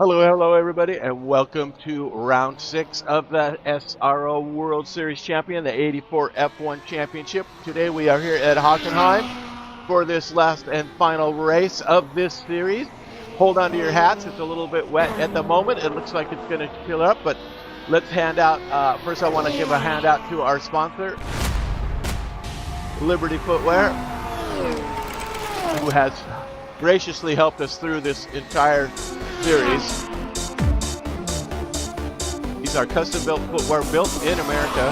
Hello, everybody, and welcome to round 6 of the SRO World Series champion, the 84 F1 Championship. Today we are here at Hockenheim for this last and final race of this series. Hold on to your hats. It's a little bit wet at the moment. It looks like it's going to chill up, but let's hand out, first I want to give a handout to our sponsor, Liberty Footwear, who has graciously helped us through this entire series. These are custom-built footwear built in America,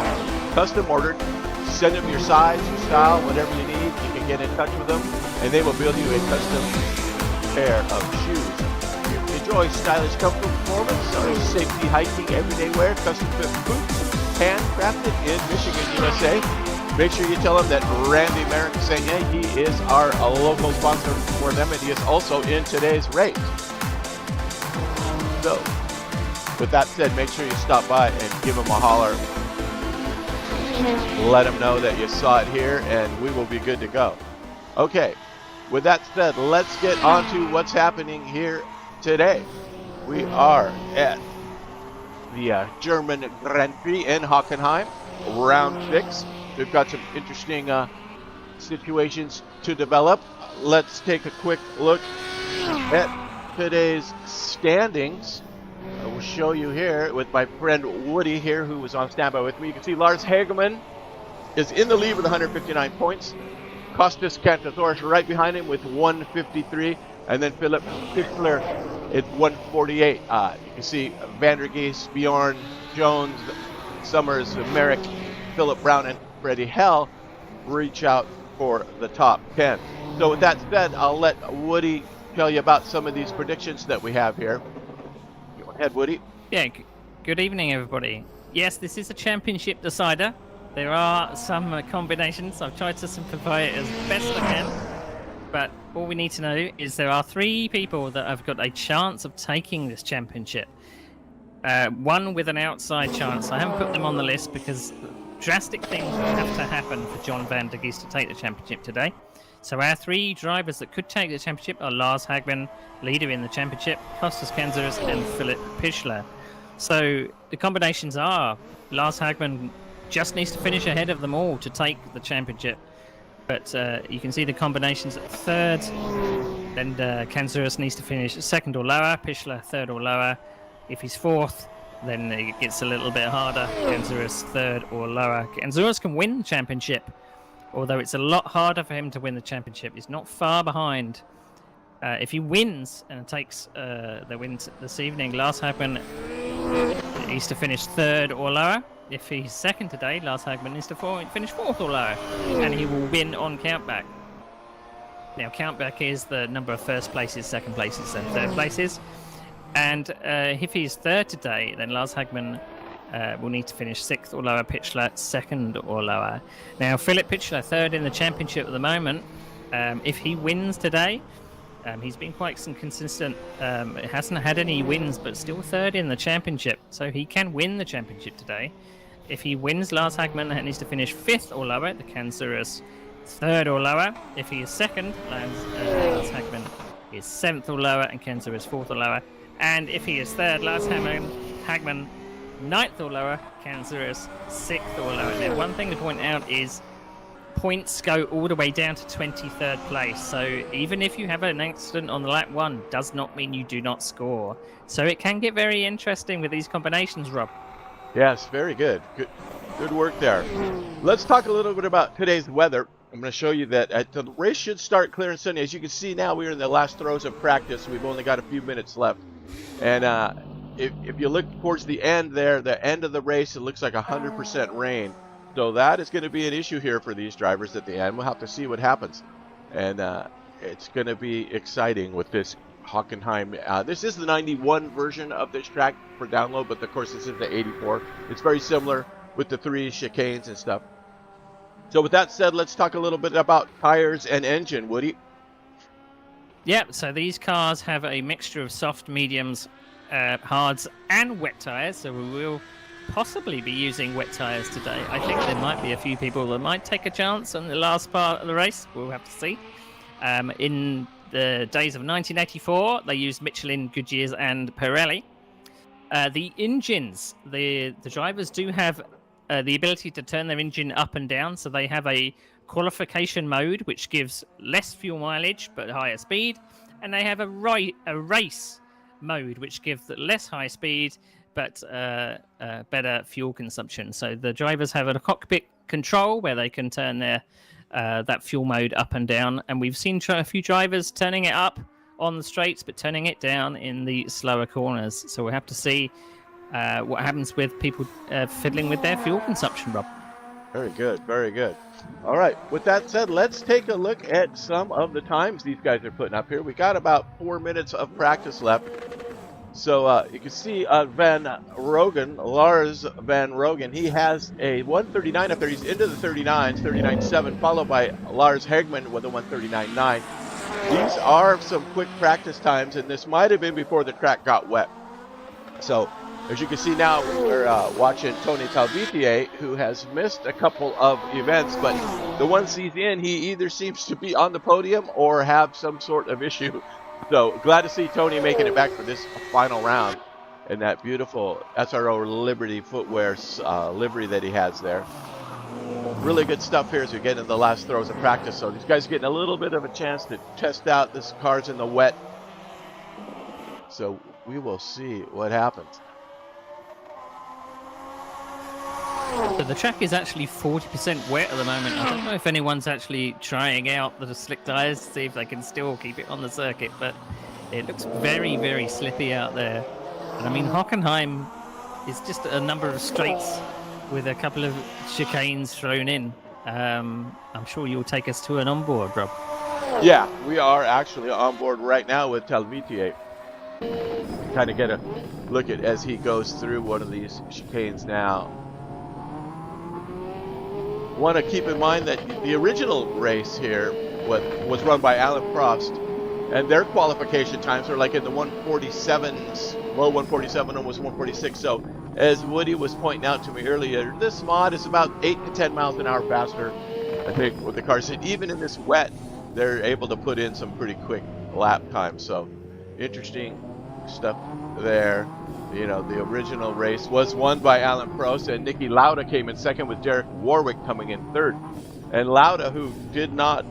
custom ordered. Send them your size, your style, whatever you need. You can get in touch with them, and they will build you a custom pair of shoes. If you enjoy stylish, comfortable performance, or safety hiking, everyday wear, custom-fit boots, handcrafted in Michigan, USA. Make sure you tell them that Randy Merrick is saying, hey, he is our local sponsor for them, and he is also in today's race. So, with that said, make sure you stop by and give them a holler. Let them know that you saw it here, and we will be good to go. Okay, with that said, let's get on to what's happening here today. We are at the German Grand Prix in Hockenheim, round 6. We've got some interesting situations to develop. Let's take a quick look at today's standings. I will show you here with my friend Woody here, who was on standby with me. You can see Lars Hagemann is in the lead with 159 points. Kostas Kantathorus right behind him with 153, and then Philip Pichler at 148. You can see Vandergeest, Bjorn, Jones, Summers, Merrick, Philip Brown, and Freddie Hell reach out for the top 10. So with that said, I'll let Woody tell you about some of these predictions that we have here. Go ahead, Woody. Yeah, good evening, everybody. Yes, this is a championship decider. There are some combinations. I've tried to simplify it as best I can. But all we need to know is there are 3 people that have got a chance of taking this championship. One with an outside chance. I haven't put them on the list because drastic things would have to happen for John Vandergeest to take the championship today. So our 3 drivers that could take the championship are Lars Hagman, leader in the championship, Kostas Kantathorus, and Philip Pichler. So the combinations are Lars Hagman just needs to finish ahead of them all to take the championship. But you can see the combinations at 3rd. Then Kantathorus needs to finish 2nd or lower, Pichler 3rd or lower. If he's 4th, then it gets a little bit harder. Kantathorus 3rd or lower. Kantathorus can win the championship, although it's a lot harder for him to win the championship. He's not far behind. If he wins and takes the win this evening, Lars Hagman needs to finish 3rd or lower. If he's 2nd today, Lars Hagman needs to finish 4th or lower, and he will win on countback. Now, countback is the number of 1st places, 2nd places, and 3rd places. And if he's 3rd today, then Lars Hagman will need to finish 6th or lower, Pichler 2nd or lower. Now, Philip Pichler 3rd in the championship at the moment. If he wins today, he's been quite consistent. Hasn't had any wins, but still 3rd in the championship. So he can win the championship today. If he wins, Lars Hagman needs to finish 5th or lower, the Kantathorus 3rd or lower. If he is 2nd, Lars Hagman is 7th or lower, and Kantathorus 4th or lower. And if he is 3rd, Lars Hagman 9th or lower, Kantathorus 6th or lower. Now, one thing to point out is points go all the way down to 23rd place. So even if you have an accident on the lap 1, does not mean you do not score. So it can get very interesting with these combinations, Rob. Yes, very good. Good work there. Let's talk a little bit about today's weather. I'm going to show you that the race should start clear and sunny. As you can see now, we are in the last throes of practice. We've only got a few minutes left. And if you look towards the end there, the end of the race, it looks like 100% rain. So that is going to be an issue here for these drivers at the end. We'll have to see what happens. And it's going to be exciting with this Hockenheim. This is the 91 version of this track for download, but of course this is the 84. It's very similar with the 3 chicanes and stuff. So with that said, let's talk a little bit about tires and engine, Woody. Yeah, so these cars have a mixture of soft, mediums, hards, and wet tires. So we will possibly be using wet tires today. I think there might be a few people that might take a chance on the last part of the race. We'll have to see. In the days of 1984, they used Michelin, Goodyears, and Pirelli. The engines, the drivers do have the ability to turn their engine up and down, so they have a qualification mode which gives less fuel mileage but higher speed, and they have a race mode which gives less high speed but better fuel consumption. So the drivers have a cockpit control where they can turn their that fuel mode up and down, and we've seen a few drivers turning it up on the straights but turning it down in the slower corners. So we'll have to see what happens with people fiddling with their fuel consumption, Rob. Very good, very good. All right, with that said, let's take a look at some of the times these guys are putting up here. We got about 4 minutes of practice left. So you can see Lars Van Rogen, he has a 139 up there. He's into the 39s, 39.7, followed by Lars Hegman with a 139.9. These are some quick practice times, and this might have been before the track got wet. So as you can see now, we're watching Tony Talvitier, who has missed a couple of events, but the ones he's in, he either seems to be on the podium or have some sort of issue. So glad to see Tony making it back for this final round in that beautiful SRO Liberty footwear livery that he has there. Really good stuff here as we get into the last throws of practice. So these guys are getting a little bit of a chance to test out this car's in the wet. So we will see what happens. So the track is actually 40% wet at the moment. I don't know if anyone's actually trying out the slick tyres to see if they can still keep it on the circuit, but it looks very, very slippy out there. And I mean, Hockenheim is just a number of straights with a couple of chicanes thrown in. I'm sure you'll take us to an onboard, Rob. Yeah, we are actually on board right now with Talvitier. Kind of get a look at as he goes through one of these chicanes now. Want to keep in mind that the original race here was run by Alan Prost, and their qualification times were like in the 147s, low 147, almost 146. So as Woody was pointing out to me earlier, this mod is about 8 to 10 miles an hour faster, I think, with the cars. And even in this wet, they're able to put in some pretty quick lap times. So interesting stuff there. You know, the original race was won by Alan Prost, and Niki Lauda came in second with Derek Warwick coming in third. And Lauda, who did not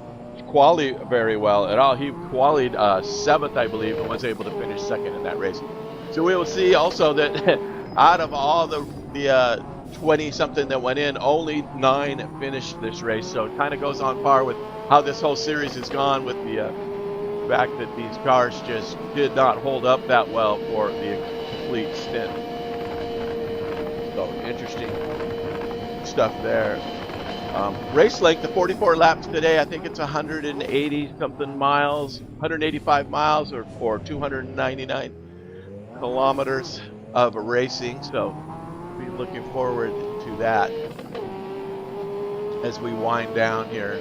quali very well at all, he qualied seventh, I believe, and was able to finish second in that race. So we will see also that out of all the 20-something that went in, only 9 finished this race. So it kind of goes on par with how this whole series has gone, with the fact that these cars just did not hold up that well for the complete stint. So interesting stuff there. Race length, the 44 laps today, I think it's 180 something miles, 185 miles or 299 kilometers of racing. So be looking forward to that as we wind down here.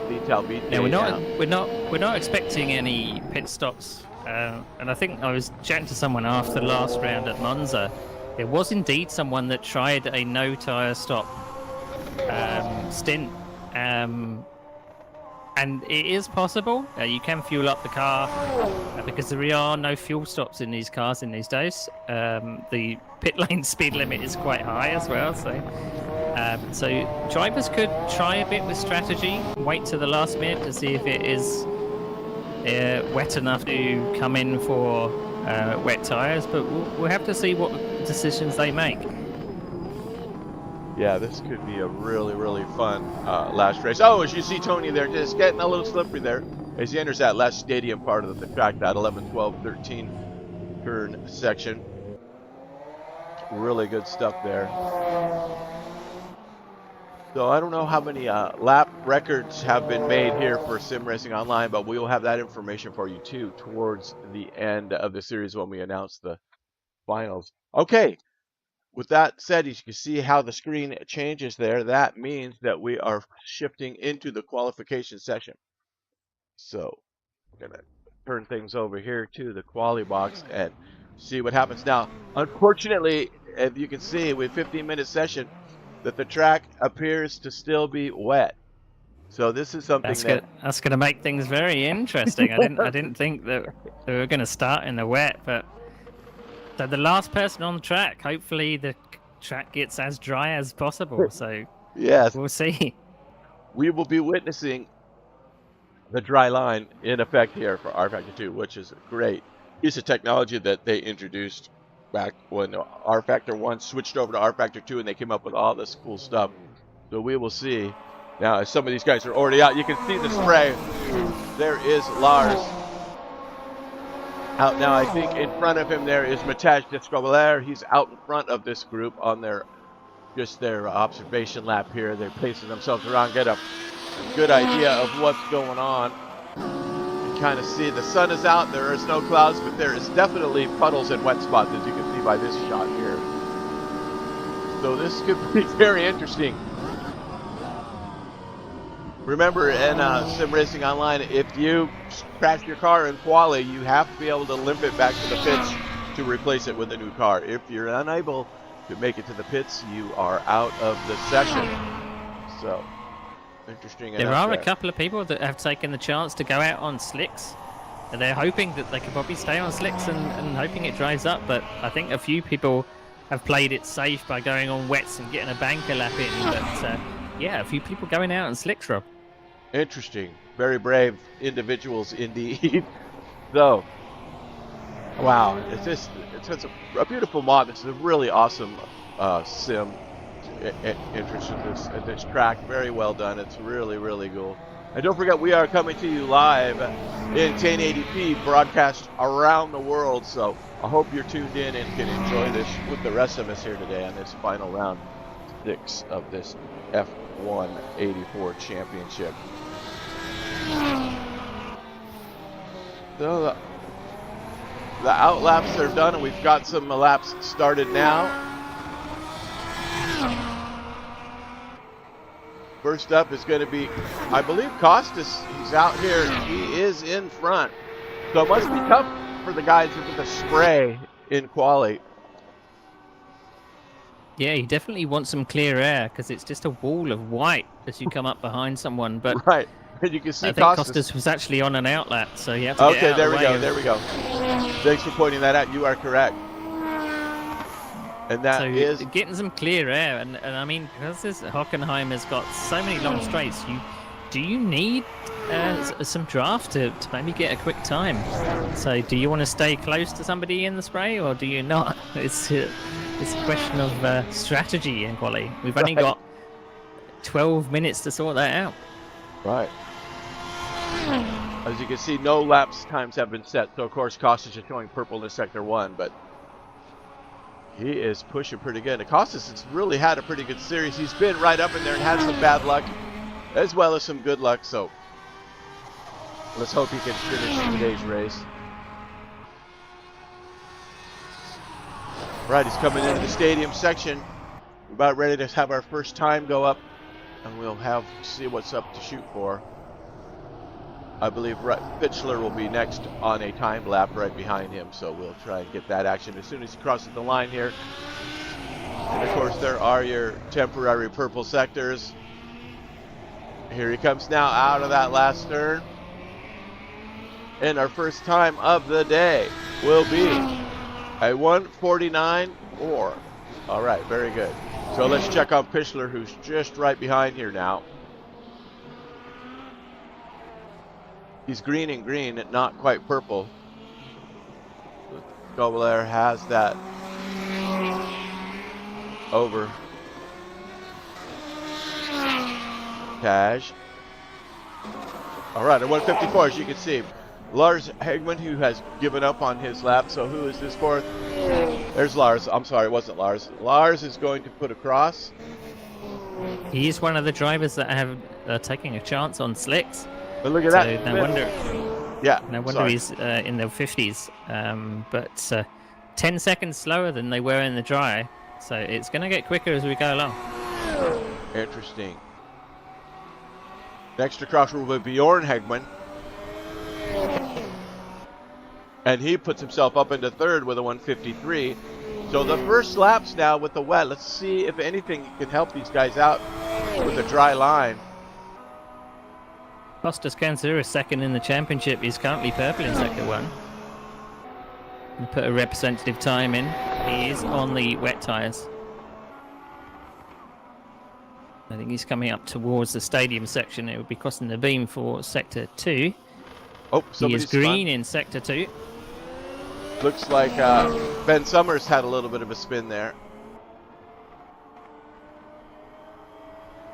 Yeah, we're not expecting any pit stops, and I think I was chatting to someone after the last round at Monza. There was indeed someone that tried a no tyre stop stint, and it is possible. You can fuel up the car because there are no fuel stops in these cars in these days. The pit lane speed limit is quite high as well, so drivers could try a bit with strategy, wait to the last minute to see if it is wet enough to come in for wet tyres, but we'll have to see what decisions they make. Yeah, this could be a really, really fun last race. Oh, as you see Tony there, just getting a little slippery there as he enters that last stadium part of the track, that 11, 12, 13 turn section. Really good stuff there. So I don't know how many lap records have been made here for Sim Racing Online, but we will have that information for you too towards the end of the series when we announce the finals. Okay, with that said, as you can see how the screen changes there, that means that we are shifting into the qualification session. So I'm going to turn things over here to the quali box and see what happens. Now, unfortunately, as you can see with 15-minute session, that the track appears to still be wet. So this is something That's gonna make things very interesting. I didn't think that they were gonna start in the wet, but so the last person on the track, hopefully the track gets as dry as possible. So yes, we'll see. we will be witnessing the dry line in effect here for R Factor 2, which is a great piece of technology that they introduced back when R Factor 1 switched over to R Factor 2 and they came up with all this cool stuff. So we will see. Now, as some of these guys are already out, you can see the spray. There is Lars out now. I think in front of him there is Matej Descobelaire. He's out in front of this group on their observation lap here. They're pacing themselves around, get a good idea of what's going on. You kind of see the sun is out. There is no clouds, but there is definitely puddles and wet spots, as you can see by this shot here. So this could be very interesting. Remember, in Sim Racing Online, if you crash your car in quali, you have to be able to limp it back to the pits to replace it with a new car. If you're unable to make it to the pits, you are out of the session. So, interesting enough. There are a couple of people that have taken the chance to go out on slicks. And they're hoping that they can probably stay on slicks and hoping it dries up. But I think a few people have played it safe by going on wets and getting a banker lap in. But yeah, a few people going out on slicks, Rob. Interesting. Very brave individuals indeed. So, wow, it's a beautiful mod. This is a really awesome sim interest in this track. Very well done. It's really, really cool. And don't forget, we are coming to you live in 1080p, broadcast around the world. So I hope you're tuned in and can enjoy this with the rest of us here today on this final round 6 of this F1 84 championship. So the out laps are done, and we've got some laps started now. First up is going to be, I believe, Costas. He's out here. He is in front. So it must be tough for the guys with the spray in quali. Yeah, you definitely want some clear air because it's just a wall of white as you come up behind someone. But right. And you can see I think Costas was actually on an outlap, so you have to okay, get out there of the we go. way. There we go. Thanks for pointing that out. You are correct. And that is getting some clear air, and I mean, because this Hockenheim has got so many long straights, do you need some draft to maybe get a quick time? So do you want to stay close to somebody in the spray, or do you not? It's a question of strategy in quali. We've only got 12 minutes to sort that out. Right. As you can see, no laps times have been set. So of course, Costas is showing purple in sector 1, but he is pushing pretty good. And Costas has really had a pretty good series. He's been right up in there and had some bad luck as well as some good luck. So let's hope he can finish today's race. Right, he's coming into the stadium section. We're about ready to have our first time go up, and we'll see what's up to shoot for. I believe Fitzler will be next on a time lap right behind him, so we'll try and get that action as soon as he crosses the line here. And of course, there are your temporary purple sectors. Here he comes now out of that last turn. And our first time of the day will be a 1:49.4. All right, very good. So let's check on Fitzler, who's just right behind here now. He's green and green, not quite purple. Gobelaire has that over Cash. All right, at 1:54, as you can see, Lars Hegman, who has given up on his lap. So who is this for? There's Lars. I'm sorry, it wasn't Lars. Lars is going to put across. He's one of the drivers that have taking a chance on slicks. But look at that. No wonder. Yeah. No wonder he's in the 50s. But 10 seconds slower than they were in the dry. So it's going to get quicker as we go along. Interesting. Next across will be Bjorn Hegman. And he puts himself up into third with a 1:53. So the first laps now with the wet. Let's see if anything can help these guys out with a dry line. Costas Kanzura is second in the championship. He's currently purple in sector 1. And put a representative time in. He is on the wet tyres. I think he's coming up towards the stadium section. It would be crossing the beam for sector 2. Oh, He is somebody's green spun. in sector 2. Looks like Ben Summers had a little bit of a spin there.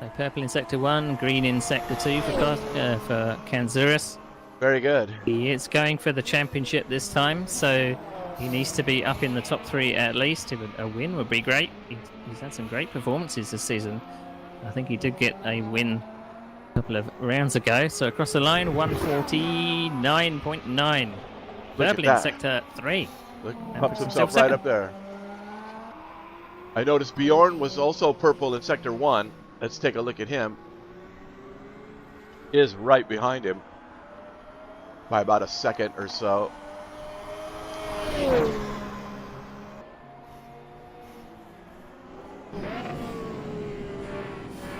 So purple in sector 1, green in sector 2 for Kanzuras. Very good. He is going for the championship this time, so he needs to be up in the top 3 at least. A win would be great. He's had some great performances this season. I think he did get a win a couple of rounds ago. So across the line, 149.9. Purple in sector 3. Look, And pumps puts himself right up there. I noticed Bjorn was also purple in sector 1. Let's take a look at him. He is right behind him by about a second or so.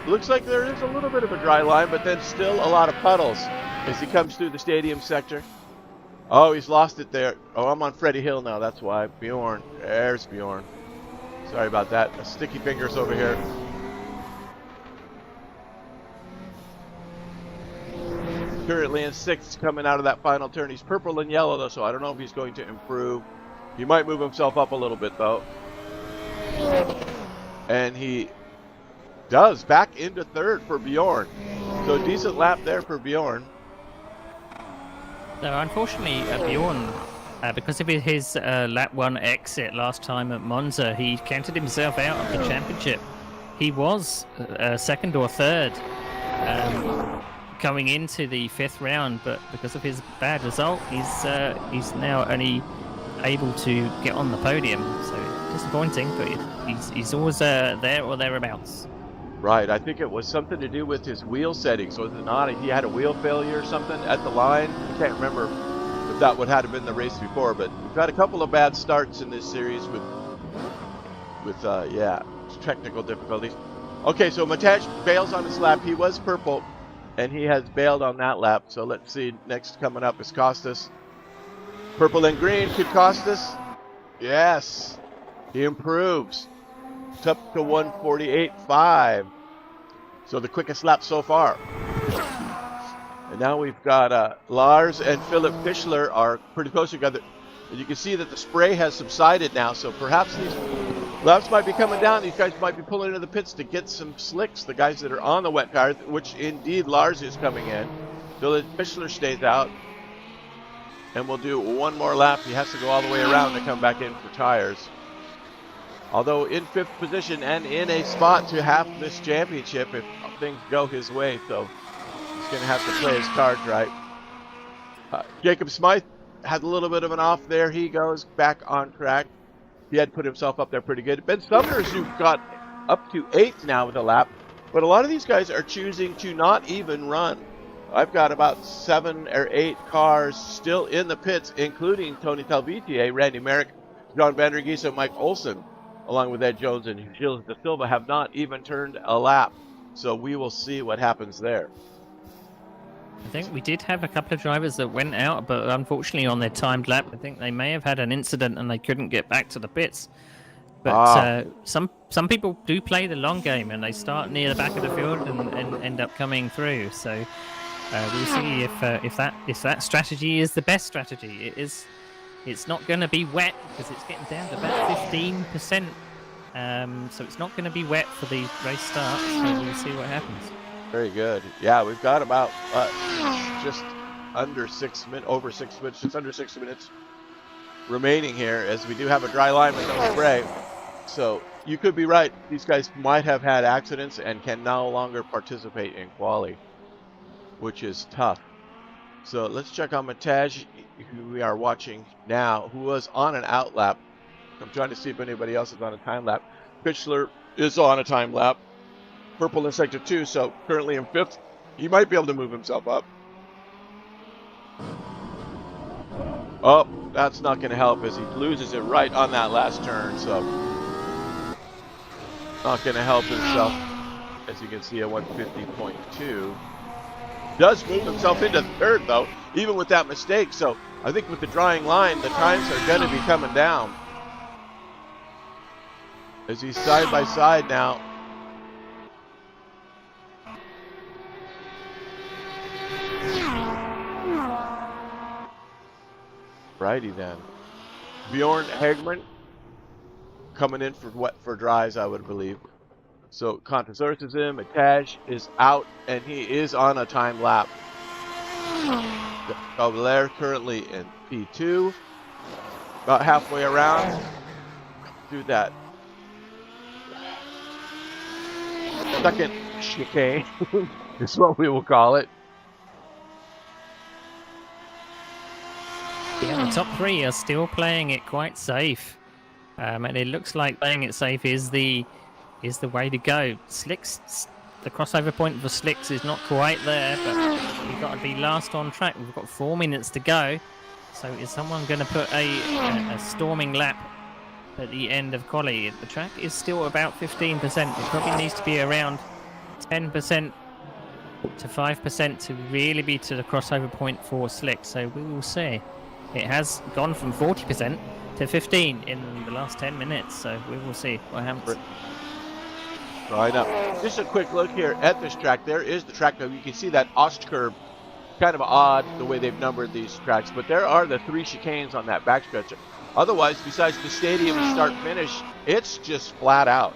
Looks like there is a little bit of a dry line, but then still a lot of puddles as he comes through the stadium sector. Oh, he's lost it there. Oh, I'm on Freddie Hill now, that's why. Bjorn. There's Bjorn. Sorry about that. Sticky fingers over here. Currently in 6th coming out of that final turn. He's purple and yellow though, so I don't know if he's going to improve. He might move himself up a little bit though. And he does back into 3rd for Bjorn. So decent lap there for Bjorn. So unfortunately, Bjorn, because of his lap 1 exit last time at Monza, he counted himself out of the championship. He was 2nd or 3rd going into the 5th round, but because of his bad result, he's now only able to get on the podium. So disappointing, but he's always there or thereabouts. Right, I think it was something to do with his wheel settings, was it not? He had a wheel failure or something at the line. I can't remember if that would have been the race before, but we've had a couple of bad starts in this series with technical difficulties. Okay, so Matej bails on his lap. He was purple, and he has bailed on that lap. So let's see, next coming up is Costas. Purple and green, could Costas? Yes, he improves. It's up to 148.5. So the quickest lap so far. And now we've got Lars and Philip Fischler are pretty close together. And you can see that the spray has subsided now, so perhaps these laps might be coming down. These guys might be pulling into the pits to get some slicks, the guys that are on the wet tires, which indeed Lars is coming in. Philip Fischler stays out. And we'll do one more lap. He has to go all the way around to come back in for tires. Although in 5th position and in a spot to have this championship if things go his way, so he's going to have to play his cards right. Jacob Smythe had a little bit of an off there. He goes back on track. He had put himself up there pretty good. Ben Summers, who got up to 8th now with a lap, but a lot of these guys are choosing to not even run. I've got about 7 or 8 cars still in the pits, including Tony Talvitier, Randy Merrick, John Van der Gies, and Mike Olsen, along with Ed Jones and Gilles De Silva, have not even turned a lap. So we will see what happens there. I think we did have a couple of drivers that went out, but unfortunately on their timed lap, I think they may have had an incident and they couldn't get back to the pits. But some people do play the long game and they start near the back of the field and end up coming through. So we'll see if that strategy is the best strategy. It's not going to be wet because it's getting down to about 15%. So it's not going to be wet for the race start. So we'll see what happens. Very good. Yeah, we've got about just under 6 minutes, over 6 minutes, just under 6 minutes remaining here, as we do have a dry line with no spray. So you could be right. These guys might have had accidents and can no longer participate in quali, which is tough. So let's check on Matej, who we are watching now, who was on an out lap. I'm trying to see if anybody else is on a time lap. Fischler is on a time lap. Purple in sector 2, so currently in 5th. He might be able to move himself up. Oh, that's not going to help as he loses it right on that last turn, so not going to help himself, as you can see, at 150.2. Does move himself into third, though, even with that mistake. So I think with the drawing line, the times are going to be coming down. As he's side by side now. Righty then. Bjorn Hagman coming in for dries, I would believe. So Contosaurus is in, Mataj is out, and he is on a time lap. Cavalier currently in P2, about halfway around. Do that second chicane is what we will call it. Yeah, the top three are still playing it quite safe, and it looks like playing it safe is the way to go. Slicks, the crossover point for Slicks is not quite there, but we've got to be last on track. We've got 4 minutes to go, so is someone going to put a storming lap at the end of quali? The track is still about 15%. It probably needs to be around 10% to 5% to really be to the crossover point for Slick. So we will see. It has gone from 40% to 15 in the last 10 minutes. So we will see what happens. Right up. Just a quick look here at this track. There is the track. You can see that Ost curve. Kind of odd the way they've numbered these tracks, but there are the 3 chicanes on that backstretch. Otherwise, besides the stadium start-finish, it's just flat out.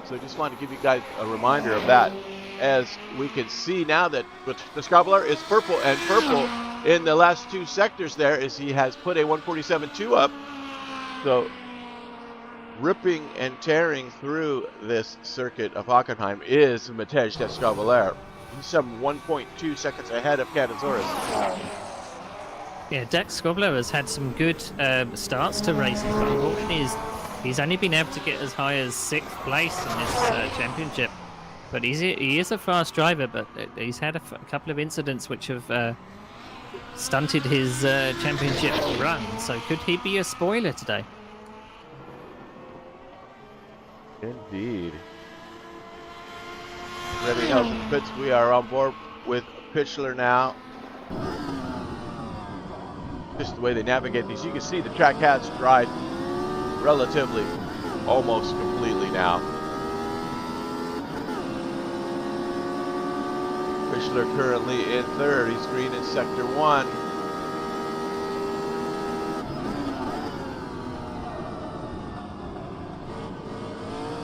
So I just wanted to give you guys a reminder of that. As we can see now that the Scobler is purple, and purple in the last 2 sectors there is he has put a 147.2 up. So ripping and tearing through this circuit of Hockenheim is Matej Descobler. He's some 1.2 seconds ahead of Catasaurus. Yeah, Dex Scobbler has had some good starts to races, but unfortunately he's only been able to get as high as 6th place in this championship. But he is a fast driver, but he's had a couple of incidents which have stunted his championship run. So could he be a spoiler today? Indeed. Ready out the pits. We are on board with Pitchler now. Just the way they navigate these. You can see the track has dried relatively almost completely now. Pitchler currently in third. He's green in sector 1.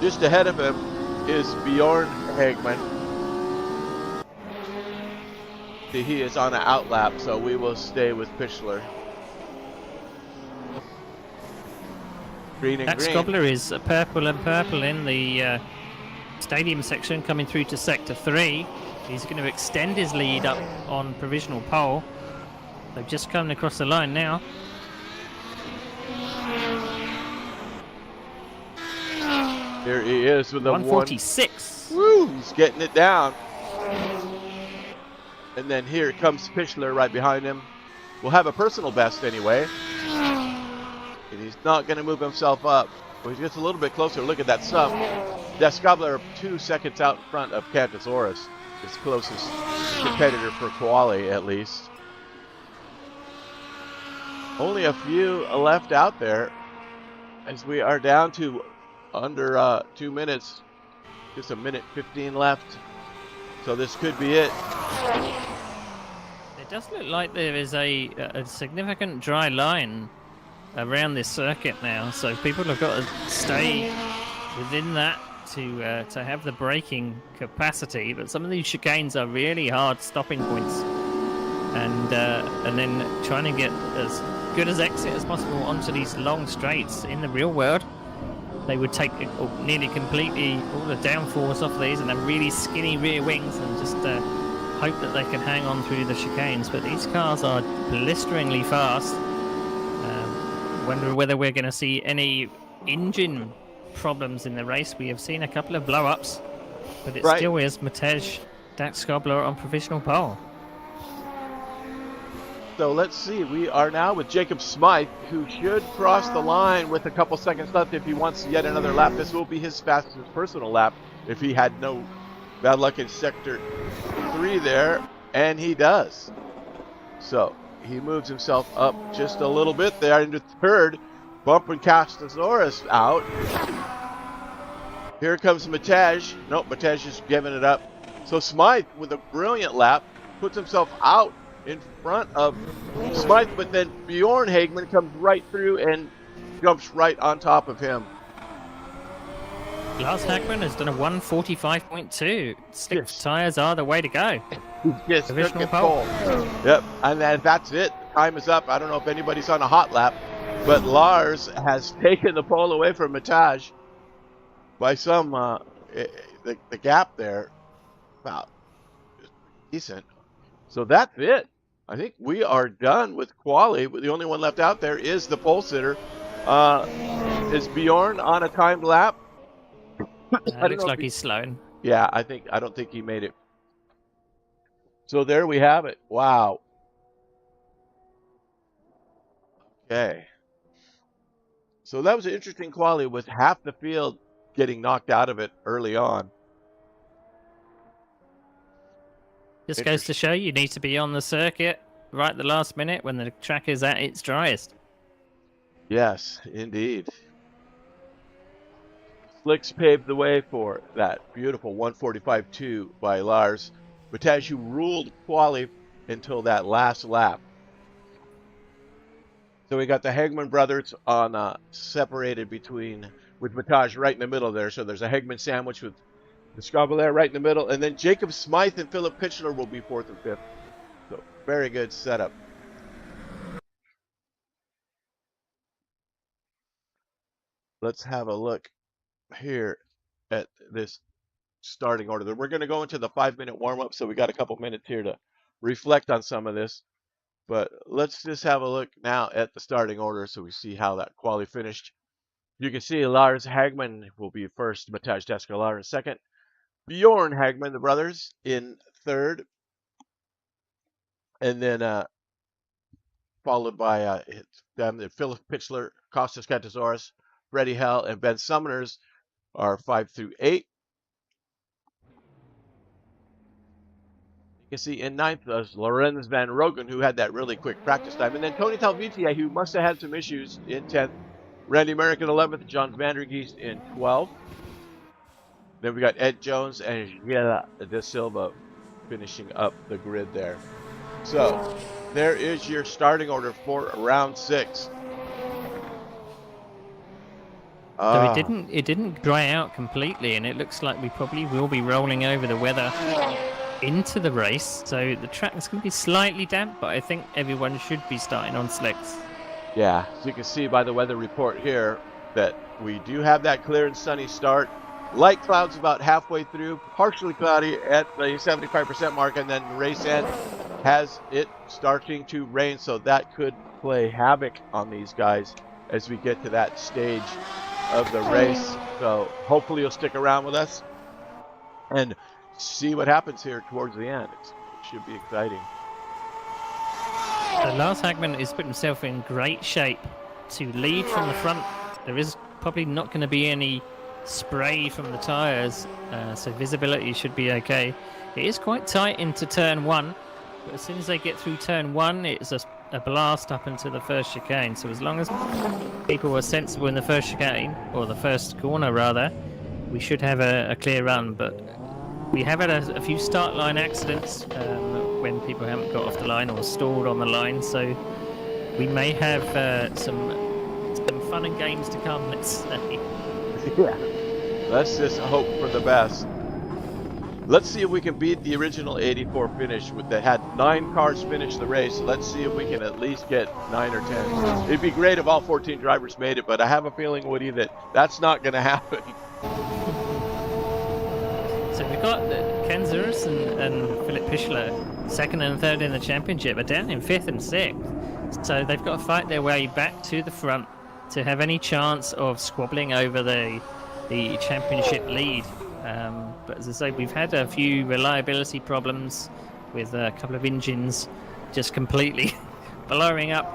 Just ahead of him is Bjorn Hagman. He is on an outlap, so we will stay with Pitchler. Green and that green. Scobbler is purple and purple in the stadium section, coming through to sector 3. He's going to extend his lead up on provisional pole. They've just come across the line now. Here he is with the 146. Woo! He's getting it down. And then here comes Pitchler right behind him. We'll have a personal best anyway. And he's not going to move himself up. But he gets a little bit closer. Look at that sub. Descobler 2 seconds out in front of Cantosaurus, his closest competitor for quali at least. Only a few left out there as we are down to under 2 minutes. Just a minute 15 left. So this could be it. It does look like there is a significant dry line around this circuit now, so people have got to stay within that to have the braking capacity. But some of these chicanes are really hard stopping points, and then trying to get as good as exit as possible onto these long straights. In the real world, they would take nearly completely all the downforce off these and then really skinny rear wings and just hope that they can hang on through the chicanes. But these cars are blisteringly fast. Wonder whether we're going to see any engine problems in the race. We have seen a couple of blow-ups, but it still is Matej Daxkobler on provisional pole. So let's see. We are now with Jacob Smythe, who should cross the line with a couple seconds left if he wants yet another lap. This will be his fastest personal lap if he had no bad luck in sector 3 there. And he does. So he moves himself up just a little bit there into third, bumping Castasaurus out. Here comes Mataj. Nope, Mataj is giving it up. So Smythe, with a brilliant lap, puts himself out in front of Smythe, but then Bjorn Hagman comes right through and jumps right on top of him. Lars Hagman has done a 1:45.2. Slick Yes. tires are the way to go. Yes, Divisional took a pole. Yep, and that's it. Time is up. I don't know if anybody's on a hot lap, but Lars has taken the pole away from Mataj by some the gap there about decent. So that's it. I think we are done with quali. The only one left out there is the pole sitter. Is Bjorn on a timed lap? Looks like he's slowing. Yeah, I don't think he made it. So there we have it. Wow. Okay. So that was an interesting quali with half the field getting knocked out of it early on. Just goes to show you need to be on the circuit right at the last minute when the track is at its driest. Yes, indeed. Slicks paved the way for that beautiful 145.2 by Lars. Mataj ruled quali until that last lap. So we got the Hagman brothers on separated with Mataj right in the middle there. So there's a Hagman sandwich with the Scabalaire right in the middle, and then Jacob Smythe and Philip Pitchler will be 4th and 5th. So very good setup. Let's have a look here at this starting order. We're going to go into the 5-minute warm-up, so we got a couple minutes here to reflect on some of this. But let's just have a look now at the starting order so we see how that quali finished. You can see Lars Hagman will be first, Mataj Descalar in second, Bjorn Hagman, the brothers, in third, and then followed by them, Philip Pitchler, Kostas Katasaurus, Freddie Hell, and Ben Summoners are 5 through 8. You can see in ninth was Lorenz Van Rogen, who had that really quick practice time. And then Tony Talvitia, who must have had some issues, in 10th. Randy Merrick in 11th. John Vandergeest in 12th. Then we got Ed Jones and Gila De Silva finishing up the grid there. So there is your starting order for round 6. So it didn't dry out completely, and it looks like we probably will be rolling over the weather into the race. So the track is going to be slightly damp, but I think everyone should be starting on slicks. Yeah, as you can see by the weather report here that we do have that clear and sunny start. Light clouds about halfway through, partially cloudy at the 75% mark, and then race end has it starting to rain, so that could play havoc on these guys as we get to that stage of the race. So hopefully you'll stick around with us and see what happens here towards the end. It should be exciting. So Lars Hagman is putting himself in great shape to lead from the front. There is probably not going to be any spray from the tyres, so visibility should be okay. It is quite tight into turn 1, but as soon as they get through turn 1, it's a blast up into the first chicane. So as long as people are sensible in the first chicane, or the first corner rather, we should have a clear run. But we have had a few start line accidents when people haven't got off the line or stalled on the line, so we may have some fun and games to come, let's say. Yeah, let's just hope for the best. Let's see if we can beat the original 84 finish that had 9 cars finish the race. Let's see if we can at least get 9 or 10. It'd be great if all 14 drivers made it, but I have a feeling, Woody, that that's not going to happen. So we've got Ken Zuris and Philip Pichler, second and third in the championship, are down in 5th and 6th. So they've got to fight their way back to the front to have any chance of squabbling over the championship lead. But as I say, we've had a few reliability problems with a couple of engines just completely blowing up.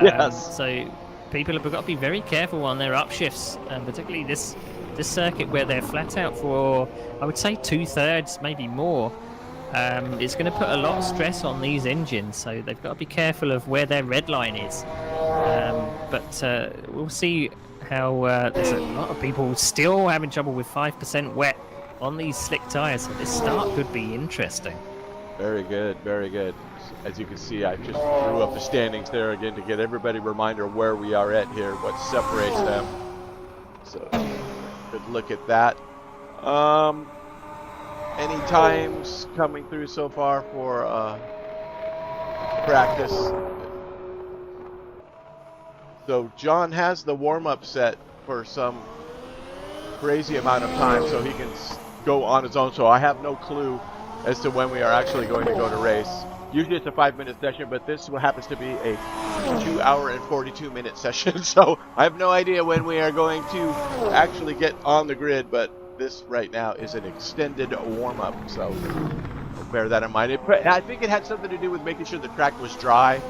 Yes. So people have got to be very careful on their upshifts, and particularly this circuit where they're flat out for, I would say, 2/3, maybe more. it's going to put a lot of stress on these engines, so they've got to be careful of where their red line is. But we'll see how there's a lot of people still having trouble with 5% wet on these slick tires, so this start could be interesting. Very good, very good. As you can see, I just threw up the standings there again to get everybody a reminder where we are at here, what separates them. So, good look at that. Any times coming through so far for practice? So John has the warm-up set for some crazy amount of time, so he can go on his own. So I have no clue as to when we are actually going to go to race. Usually it's a 5-minute session, but this happens to be a 2-hour and 42-minute session. So I have no idea when we are going to actually get on the grid, but this right now is an extended warm-up. So bear that in mind. I think it had something to do with making sure the track was dry,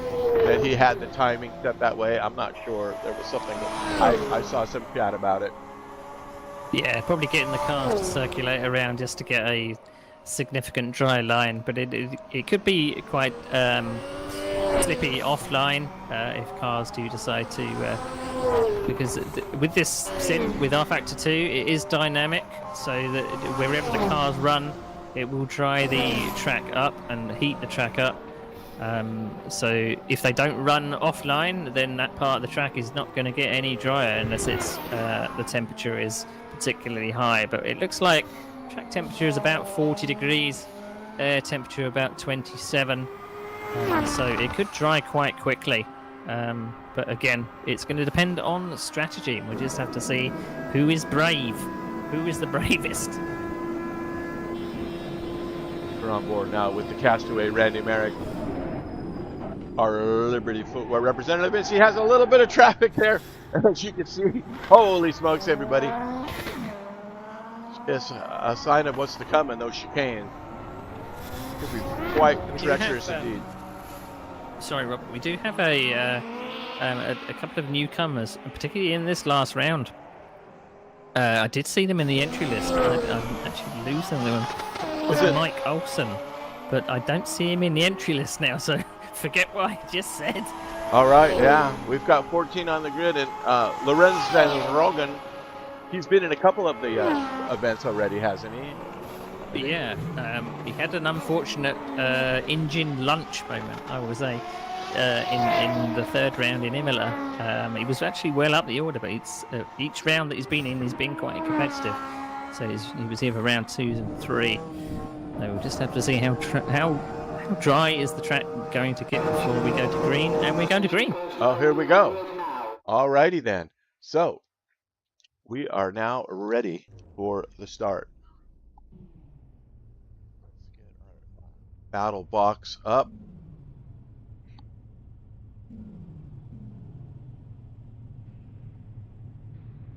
that he had the timing set that way. I'm not sure. There was something, I saw some chat about it. Yeah, probably getting the cars to circulate around just to get a significant dry line, but it could be quite slippy offline if cars do decide to, because with this sim, with R Factor 2, it is dynamic, so that wherever the cars run, it will dry the track up and heat the track up. So if they don't run offline, then that part of the track is not going to get any drier unless it's the temperature is particularly high. But it looks like track temperature is about 40 degrees, air temperature about 27, so it could dry quite quickly. But again, it's going to depend on strategy. We just have to see who is brave, who is the bravest. We're on board now with the castaway Randy Merrick, our Liberty Footwear representative. As he has a little bit of traffic there, as you can see. Holy smokes, everybody! It's a sign of what's to come in those chicanes. Could be quite treacherous indeed. Sorry, Rob. We do have a couple of newcomers, particularly in this last round. I did see them in the entry list. I'm actually losing them. Was it Mike Olsen? But I don't see him in the entry list now, so forget what I just said. All right, yeah. We've got 14 on the grid, and Lorenz van Roggen, he's been in a couple of the events already, hasn't he? Yeah, he had an unfortunate engine lunch moment, I would say, in the third round in Imola. He was actually well up the order, but it's, each round that he's been in, he's been quite competitive. So he was here for round 2 and 3. So we'll just have to see how dry is the track going to get before we go to green, and we're going to green. Oh, here we go. All righty then. So we are now ready for the start. Let's get our battle box up.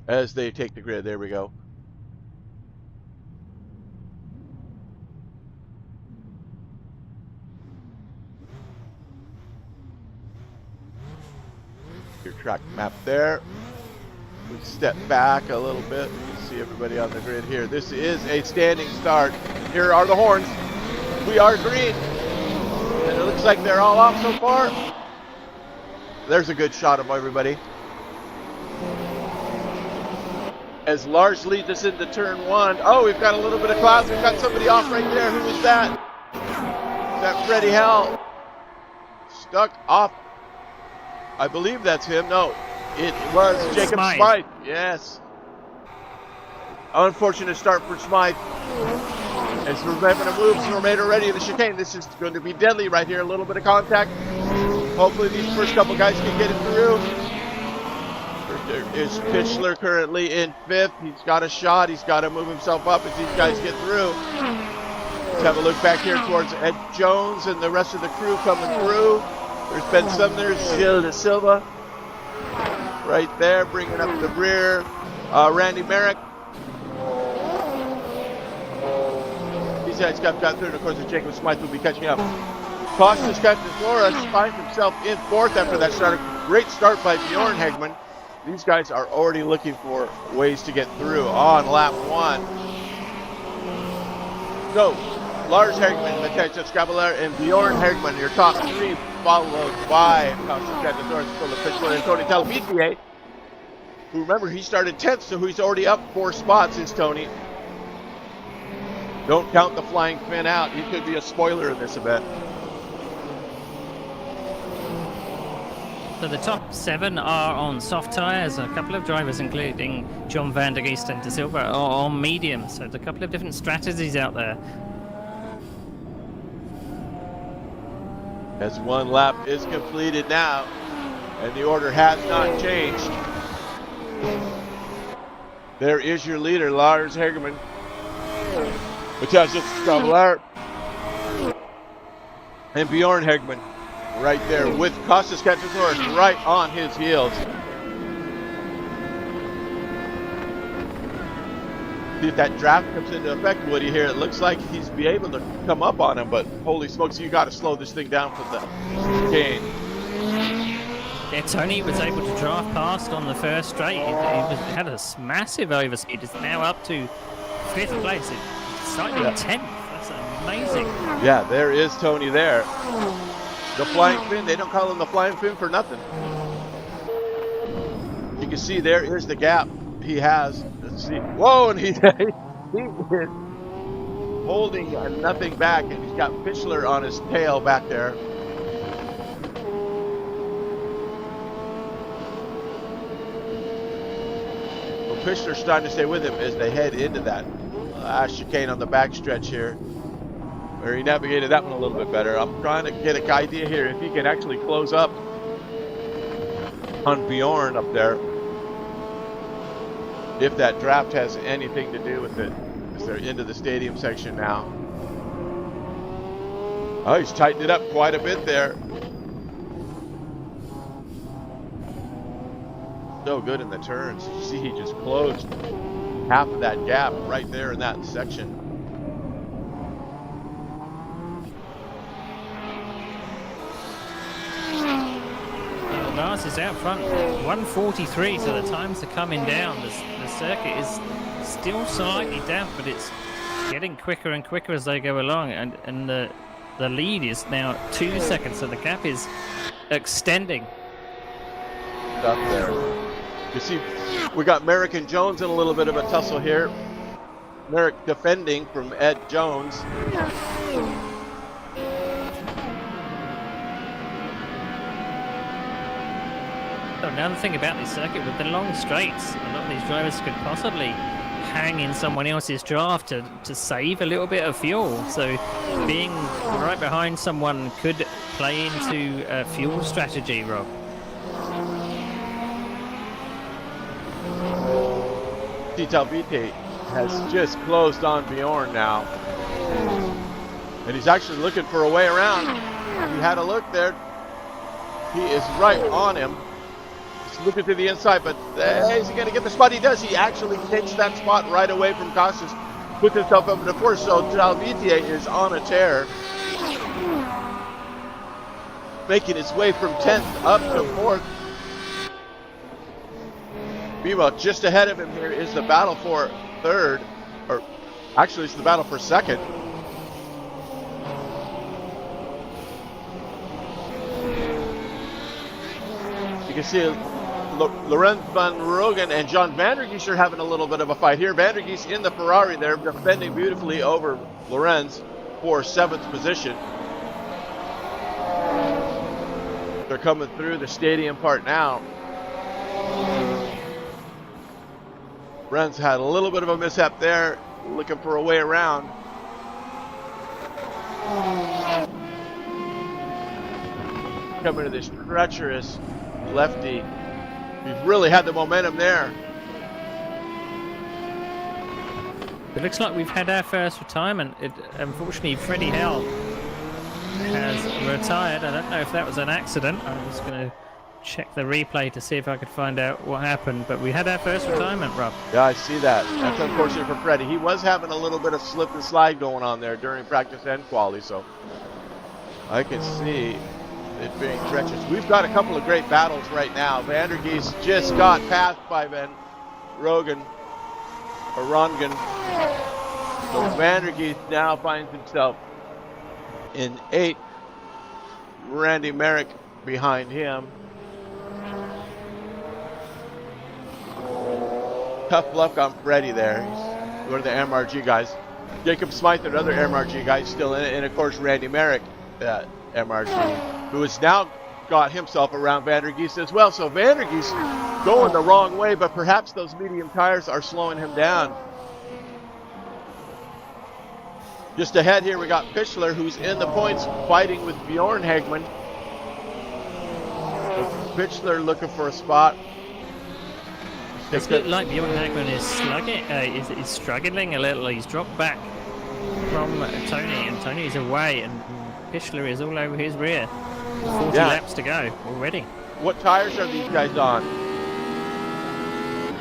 As they take the grid, there we go. Your track map there. We step back a little bit. You can see everybody on the grid here. This is a standing start. Here are the horns. We are green. And it looks like they're all off so far. There's a good shot of everybody. As Lars leads us into turn 1. Oh, we've got a little bit of clouds. We've got somebody off right there. Who is that? Is that Freddie Hell? Stuck off. I believe that's him. No, it was Jacob Smythe. Yes. Unfortunate start for Smythe. As we're having to move, so we're made already in the chicane. This is going to be deadly right here. A little bit of contact. Hopefully these first couple guys can get it through. There is Pitchler currently in 5th. He's got a shot. He's got to move himself up as these guys get through. Let's have a look back here towards Ed Jones and the rest of the crew coming through. There's Ben Sumner, Gil de Silva, right there, bringing up the rear. Randy Merrick. These guys got through, and of course, Jacob Smythe will be catching up. Cautious Captain Flores finds himself in 4th after that start. Great start by Bjorn Hegman. These guys are already looking for ways to get through on lap 1. So, Lars Hegman, Matej Skrabeler, and Bjorn Hegman, your top three, followed by Kostas Katasoris, Philip Fischler, and Tony Talbitier, who, remember, he started 10th, so he's already up 4 spots, is Tony. Don't count the flying fin out. He could be a spoiler in this event. So the top 7 are on soft tyres. A couple of drivers, including John van der Geest and De Silva, are on medium. So there's a couple of different strategies out there. As one lap is completed now, and the order has not changed. There is your leader, Lars Hegman. Matej Skrabeler and Bjorn Hegman right there with Kostas Katasoris right on his heels. See if that draft comes into effect, Woody, here. It looks like he's be able to come up on him, but holy smokes, you got to slow this thing down for the gain. Yeah, Tony was able to drive past on the first straight. He had a massive overspeed. It's now up to 5th place. It's slightly 10th. That's amazing. Yeah, there is Tony there. The flying fin, they don't call him the flying fin for nothing. You can see there is the gap he has. Let's see. Whoa, and he is holding nothing back, and he's got Fischler on his tail back there. Well, Fischler's starting to stay with him as they head into that chicane on the backstretch here, where he navigated that one a little bit better. I'm trying to get an idea here if he can actually close up on Bjorn up there. If that draft has anything to do with it, as they're into the stadium section now. Oh, he's tightened it up quite a bit there. So good in the turns. You see, he just closed half of that gap right there in that section. Lars is out front, 1:43, so the times are coming down. The circuit is still slightly damp, but it's getting quicker and quicker as they go along, and the lead is now 2 seconds, so the gap is extending. Up there. You see, we got Merrick and Jones in a little bit of a tussle here. Merrick defending from Ed Jones. So another thing about this circuit, with the long straights, a lot of these drivers could possibly hang in someone else's draft to save a little bit of fuel. So being right behind someone could play into a fuel strategy, Rob. Talbite has just closed on Bjorn now. And he's actually looking for a way around. He had a look there. He is right on him. He's looking to the inside, but is he going to get the spot? He does. He actually takes that spot right away from Kostas, puts himself up to 4th. So Talbite is on a tear, making his way from 10th up to 4th. Meanwhile, just ahead of him here is the battle for 3rd, or actually it's the battle for 2nd. You can see Lorenz van Rogen and John van der Geest are having a little bit of a fight here. Van der Geest in the Ferrari there, defending beautifully over Lorenz for 7th position. They're coming through the stadium part now. Lorenz had a little bit of a mishap there, looking for a way around. Coming to this treacherous lefty. We've really had the momentum there. It looks like we've had our first retirement. Unfortunately, Freddie Hell has retired. I don't know if that was an accident. I was going to check the replay to see if I could find out what happened, but we had our first retirement, Rob. Yeah, I see that. That's unfortunate for Freddie. He was having a little bit of slip and slide going on there during practice and quali, so I can see it being treacherous. We've got a couple of great battles right now. Van der Geest just got passed by Van Rogen, or Rongen. So Vandergeest now finds himself in 8th. Randy Merrick behind him. Tough luck on Freddie there. He's one of the MRG guys. Jacob Smythe, another MRG guy, still in it. And of course, Randy Merrick, MRG, who has now got himself around Vandergeest as well. So Vandergeest going the wrong way, but perhaps those medium tires are slowing him down. Just ahead here, we got Pichler, who's in the points, fighting with Bjorn Hagman. Pichler looking for a spot. It's looked like Bjorn Hagman is struggling a little. He's dropped back from Tony, and Tony is away, and Pichler is all over his rear. 40 laps to go already. What tires are these guys on?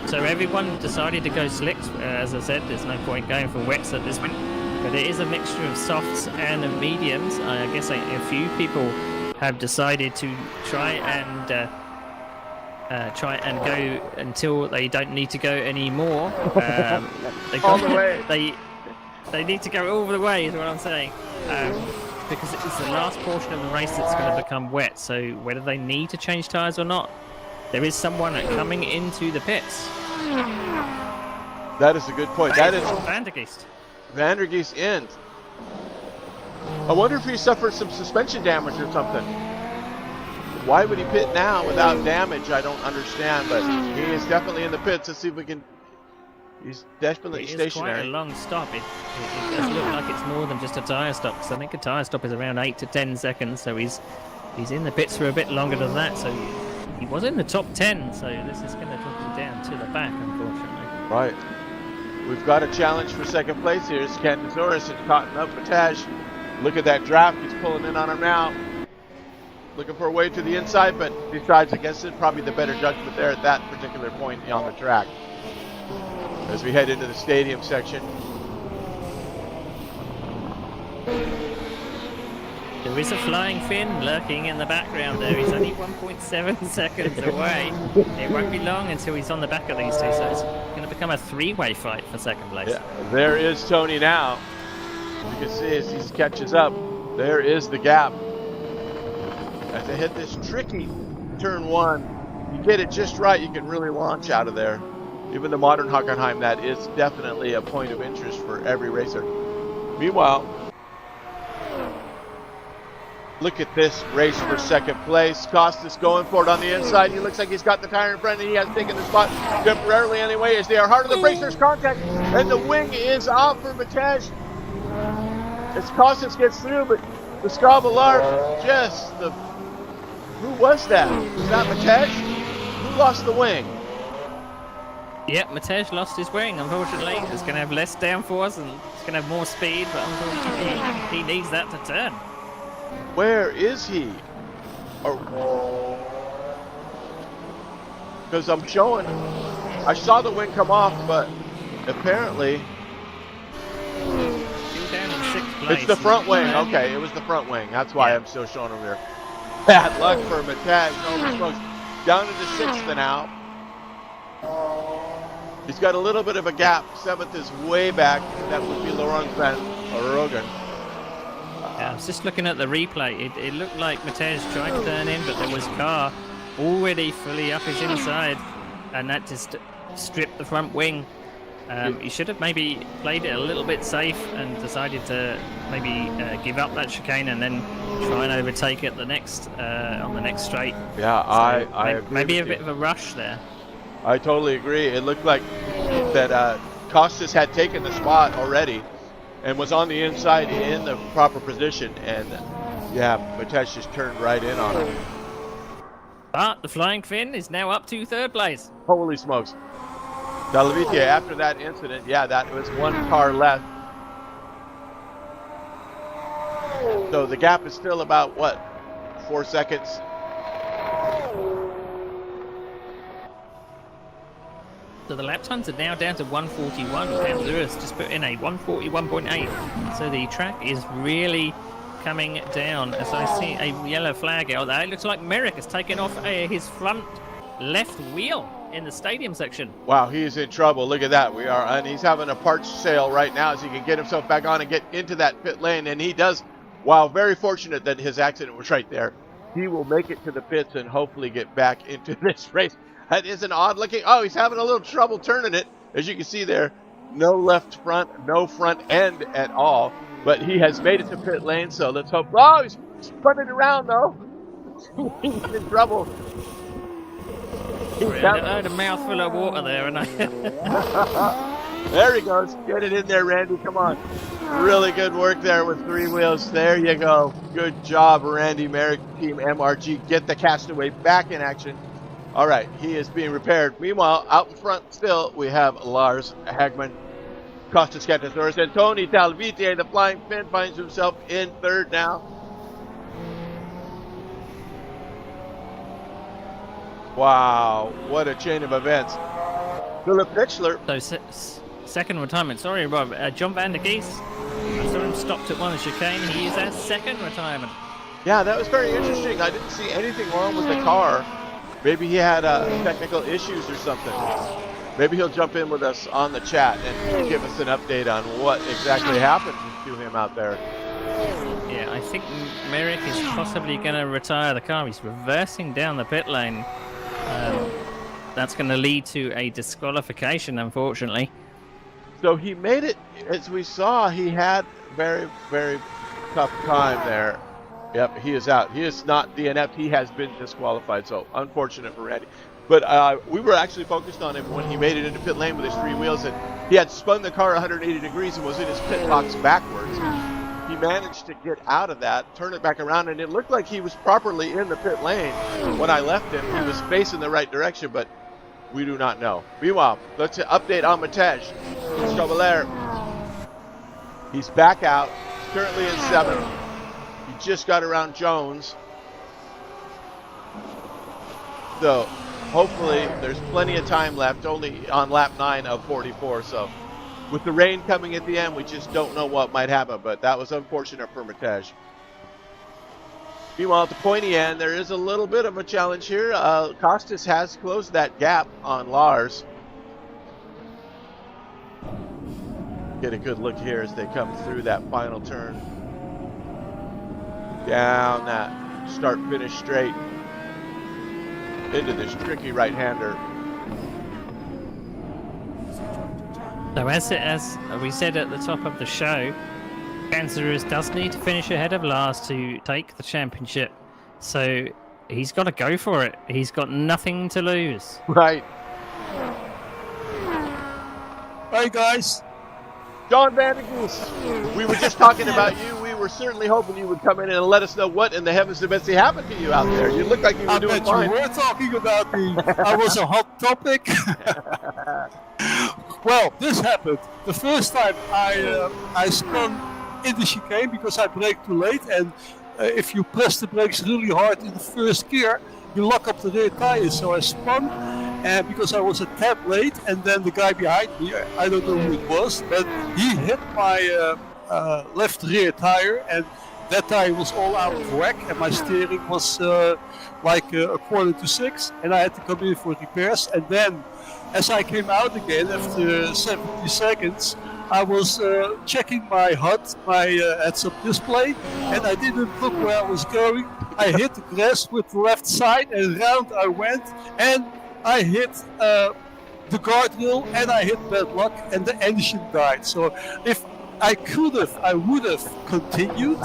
So everyone decided to go slicks. As I said, there's no point going for wets at this point. But it is a mixture of softs and of mediums. I guess a few people have decided to try and go until they don't need to go anymore. They need to go all the way, is what I'm saying. Because it's the last portion of the race that's going to become wet. So whether they need to change tyres or not, there is someone coming into the pits. That is a good point. That is Vandergeest. Vandergeest in. I wonder if he suffered some suspension damage or something. Why would he pit now without damage? I don't understand, but he is definitely in the pits. Let's see if we can. He's definitely stationary. It's quite a long stop. It does look like it's more than just a tyre stop, because I think a tyre stop is around 8 to 10 seconds. So he's in the pits for a bit longer than that. So he was in the top 10. So this is going to drop him down to the back, unfortunately. Right. We've got a challenge for second place here. It's Cantasaurus and caught up Bataj. Look at that draft. He's pulling in on him now. Looking for a way to the inside, but decides against it. Probably the better judgment there at that particular point on the track. As we head into the stadium section. There is a flying Finn lurking in the background there. He's only 1.7 seconds away. It won't be long until he's on the back of these two, so it's going to become a three-way fight for second place. Yeah, there is Tony now. You can see as he catches up, there is the gap. As they hit this tricky turn one, you get it just right, you can really launch out of there. Even the modern Hockenheim, that is definitely a point of interest for every racer. Meanwhile, look at this race for second place. Costas going for it on the inside. He looks like he's got the tire in front, and he has taken the spot temporarily anyway as they are hard on the brakes. There's contact, and the wing is off for Bataj. As Costas gets through, but the Scrabbalar just the... Who was that? Was that Bataj? Who lost the wing? Yep, Bataj lost his wing, unfortunately. It's going to have less downforce and it's going to have more speed, but unfortunately he needs that to turn. Where is he? Because I'm showing, I saw the wing come off, but apparently He's down in 6th place. it's the front wing. Okay, it was the front wing. That's why I'm still showing him here. Bad luck for Bataj. No smokes. Down into 6th now. He's got a little bit of a gap. 7th is way back. That would be Laurent Van Rogen. I was just looking at the replay. It looked like Bataj tried to turn in, but there was car already fully up his inside, and that just stripped the front wing. He should have maybe played it a little bit safe and decided to maybe give up that chicane and then try and overtake it the next on the next straight. Yeah, so I agree maybe with a bit of a rush there. I totally agree. It looked like that Costas had taken the spot already and was on the inside in the proper position, and yeah, Bataj just turned right in on him. But the Flying Finn is now up to 3rd place. Holy smokes. Delavitia, after that incident, yeah, that was one car left. So the gap is still about, what, 4 seconds? So the lap times are now down to 1:41. And Lewis just put in a 1:41.8. So the track is really coming down. As I see a yellow flag out there, it looks like Merrick has taken off his front left wheel. in the stadium section. Wow, he's in trouble. Look at that. And he's having a parts sale right now so he can get himself back on and get into that pit lane. And he does. Wow, very fortunate that his accident was right there. He will make it to the pits and hopefully get back into this race. That is an odd looking. Oh, he's having a little trouble turning it. As you can see there, no left front, no front end at all. But he has made it to pit lane, so let's hope. Oh, he's spinning around though. He's in trouble. I had a mouthful of water there, and There he goes. Get it in there, Randy. Come on. Really good work there with 3 wheels. There you go. Good job, Randy Merrick, Team MRG. Get the Castaway back in action. All right, he is being repaired. Meanwhile, out in front still, we have Lars Hagman, Costas Katasaurus, and Tony Talvite. The Flying Finn finds himself in 3rd now. Wow, what a chain of events. Philip Pitchler. So, second retirement. Sorry, Rob. John Van der Geest. I saw him stopped at one chicane. He is our 2nd retirement. Yeah, that was very interesting. I didn't see anything wrong with the car. Maybe he had technical issues or something. Maybe he'll jump in with us on the chat and give us an update on what exactly happened to him out there. Yeah, I think Merrick is possibly going to retire the car. He's reversing down the pit lane. That's going to lead to a disqualification, unfortunately. So he made it, as we saw, he had very, very tough time there. Yep, he is out. He is not DNF'd. He has been disqualified, so unfortunate for Randy. But we were actually focused on him when he made it into pit lane with his 3 wheels, and he had spun the car 180 degrees and was in his pit box backwards. He managed to get out of that, turn it back around, and it looked like he was properly in the pit lane. When I left him, he was facing the right direction, but we do not know. Meanwhile, let's update on Matej. Chauvelin. He's back out, currently in 7th. He just got around Jones. So hopefully there's plenty of time left, only on lap 9 of 44. So with the rain coming at the end, we just don't know what might happen, but that was unfortunate for Matej. Meanwhile, at the pointy end, there is a little bit of a challenge here. Costas has closed that gap on Lars. Get a good look here as they come through that final turn. Down that start-finish straight into this tricky right-hander. So as we said at the top of the show, Ganserus does need to finish ahead of Lars to take the championship. So he's got to go for it. He's got nothing to lose. Right. Hi guys. John Van der Geest, we were just talking about you. We were certainly hoping you would come in and let us know what in the heavens of Betsy happened to you out there. You look like you were doing fine. You were talking about me. I was a hot topic. Well, this happened. The first time I spun in the chicane because I braked too late, and if you press the brakes really hard in the first gear, you lock up the rear tires. So I spun, and because I was a tad late, and then the guy behind me, I don't know who it was, but he hit my left rear tire, and that tire was all out of whack, and my steering was like a 5:45, and I had to come in for repairs. And then as I came out again after 70 seconds, I was checking my HUD, my heads-up display, and I didn't look where I was going. I hit the grass with the left side, and round I went, and I hit the guardrail, and I hit bad luck, and the engine died. So if I could have, I would have continued,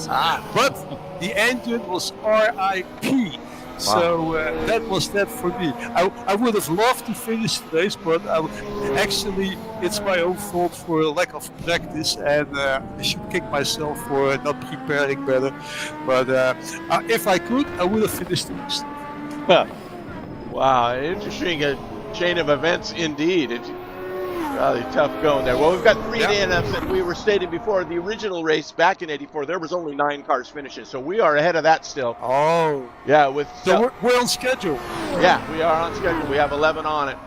but the engine was RIP. So that was that for me. I would have loved to finish the race, but actually it's my own fault for lack of practice, and I should kick myself for not preparing better. But if I could, I would have finished the race. Wow, interesting chain of events indeed. It's really tough going there. Well, we've got 3 DNFs, and we were stating before the original race back in '84, there was only 9 cars finishing, so we are ahead of that still. Oh. Yeah, with so we're on schedule. Yeah, we are on schedule. We have 11 on it.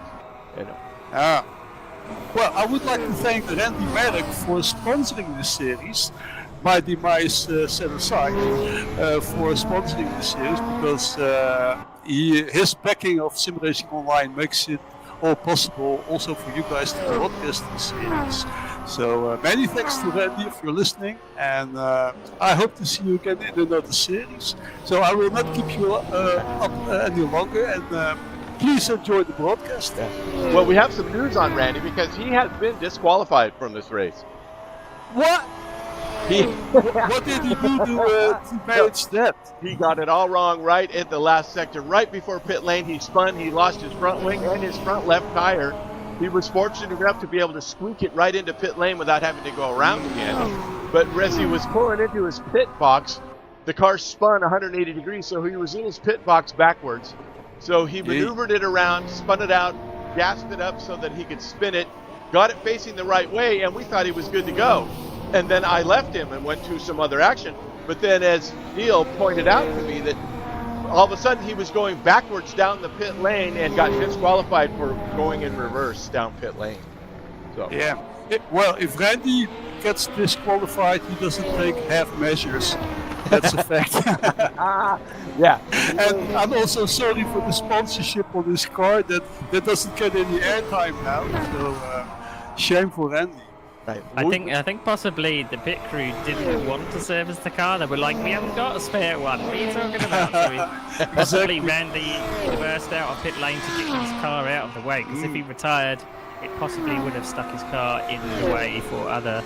Well, I would like to thank Randy Merrick for sponsoring this series. My demise set aside for sponsoring this series, because his backing of Sim Racing Online makes it all possible also for you guys to broadcast this series. So many thanks to Randy if you're listening, and I hope to see you again in another series. So I will not keep you up any longer, and please enjoy the broadcast. Yeah. Well, we have some news on Randy because he has been disqualified from this race. What? What did he do to manage that? He got it all wrong right at the last sector. Right before pit lane, he spun. He lost his front wing and his front left tire. He was fortunate enough to be able to squeak it right into pit lane without having to go around again. But as he was pulling into his pit box, the car spun 180 degrees, so he was in his pit box backwards. So he maneuvered it around, spun it out, gassed it up so that he could spin it, got it facing the right way, and we thought he was good to go. And then I left him and went to some other action. But then as Neil pointed out to me that all of a sudden he was going backwards down the pit lane and got disqualified for going in reverse down pit lane. So yeah. Well, if Randy gets disqualified, he doesn't take half measures. That's a fact. Yeah. And I'm also sorry for the sponsorship on this car that doesn't get any airtime now. So shame for Randy. Right. I think possibly the pit crew didn't want to service the car. They were like, we haven't got a spare one. What are you talking about? So possibly Randy burst out of pit lane to get his car out of the way. Because if he retired, it possibly would have stuck his car in the way for other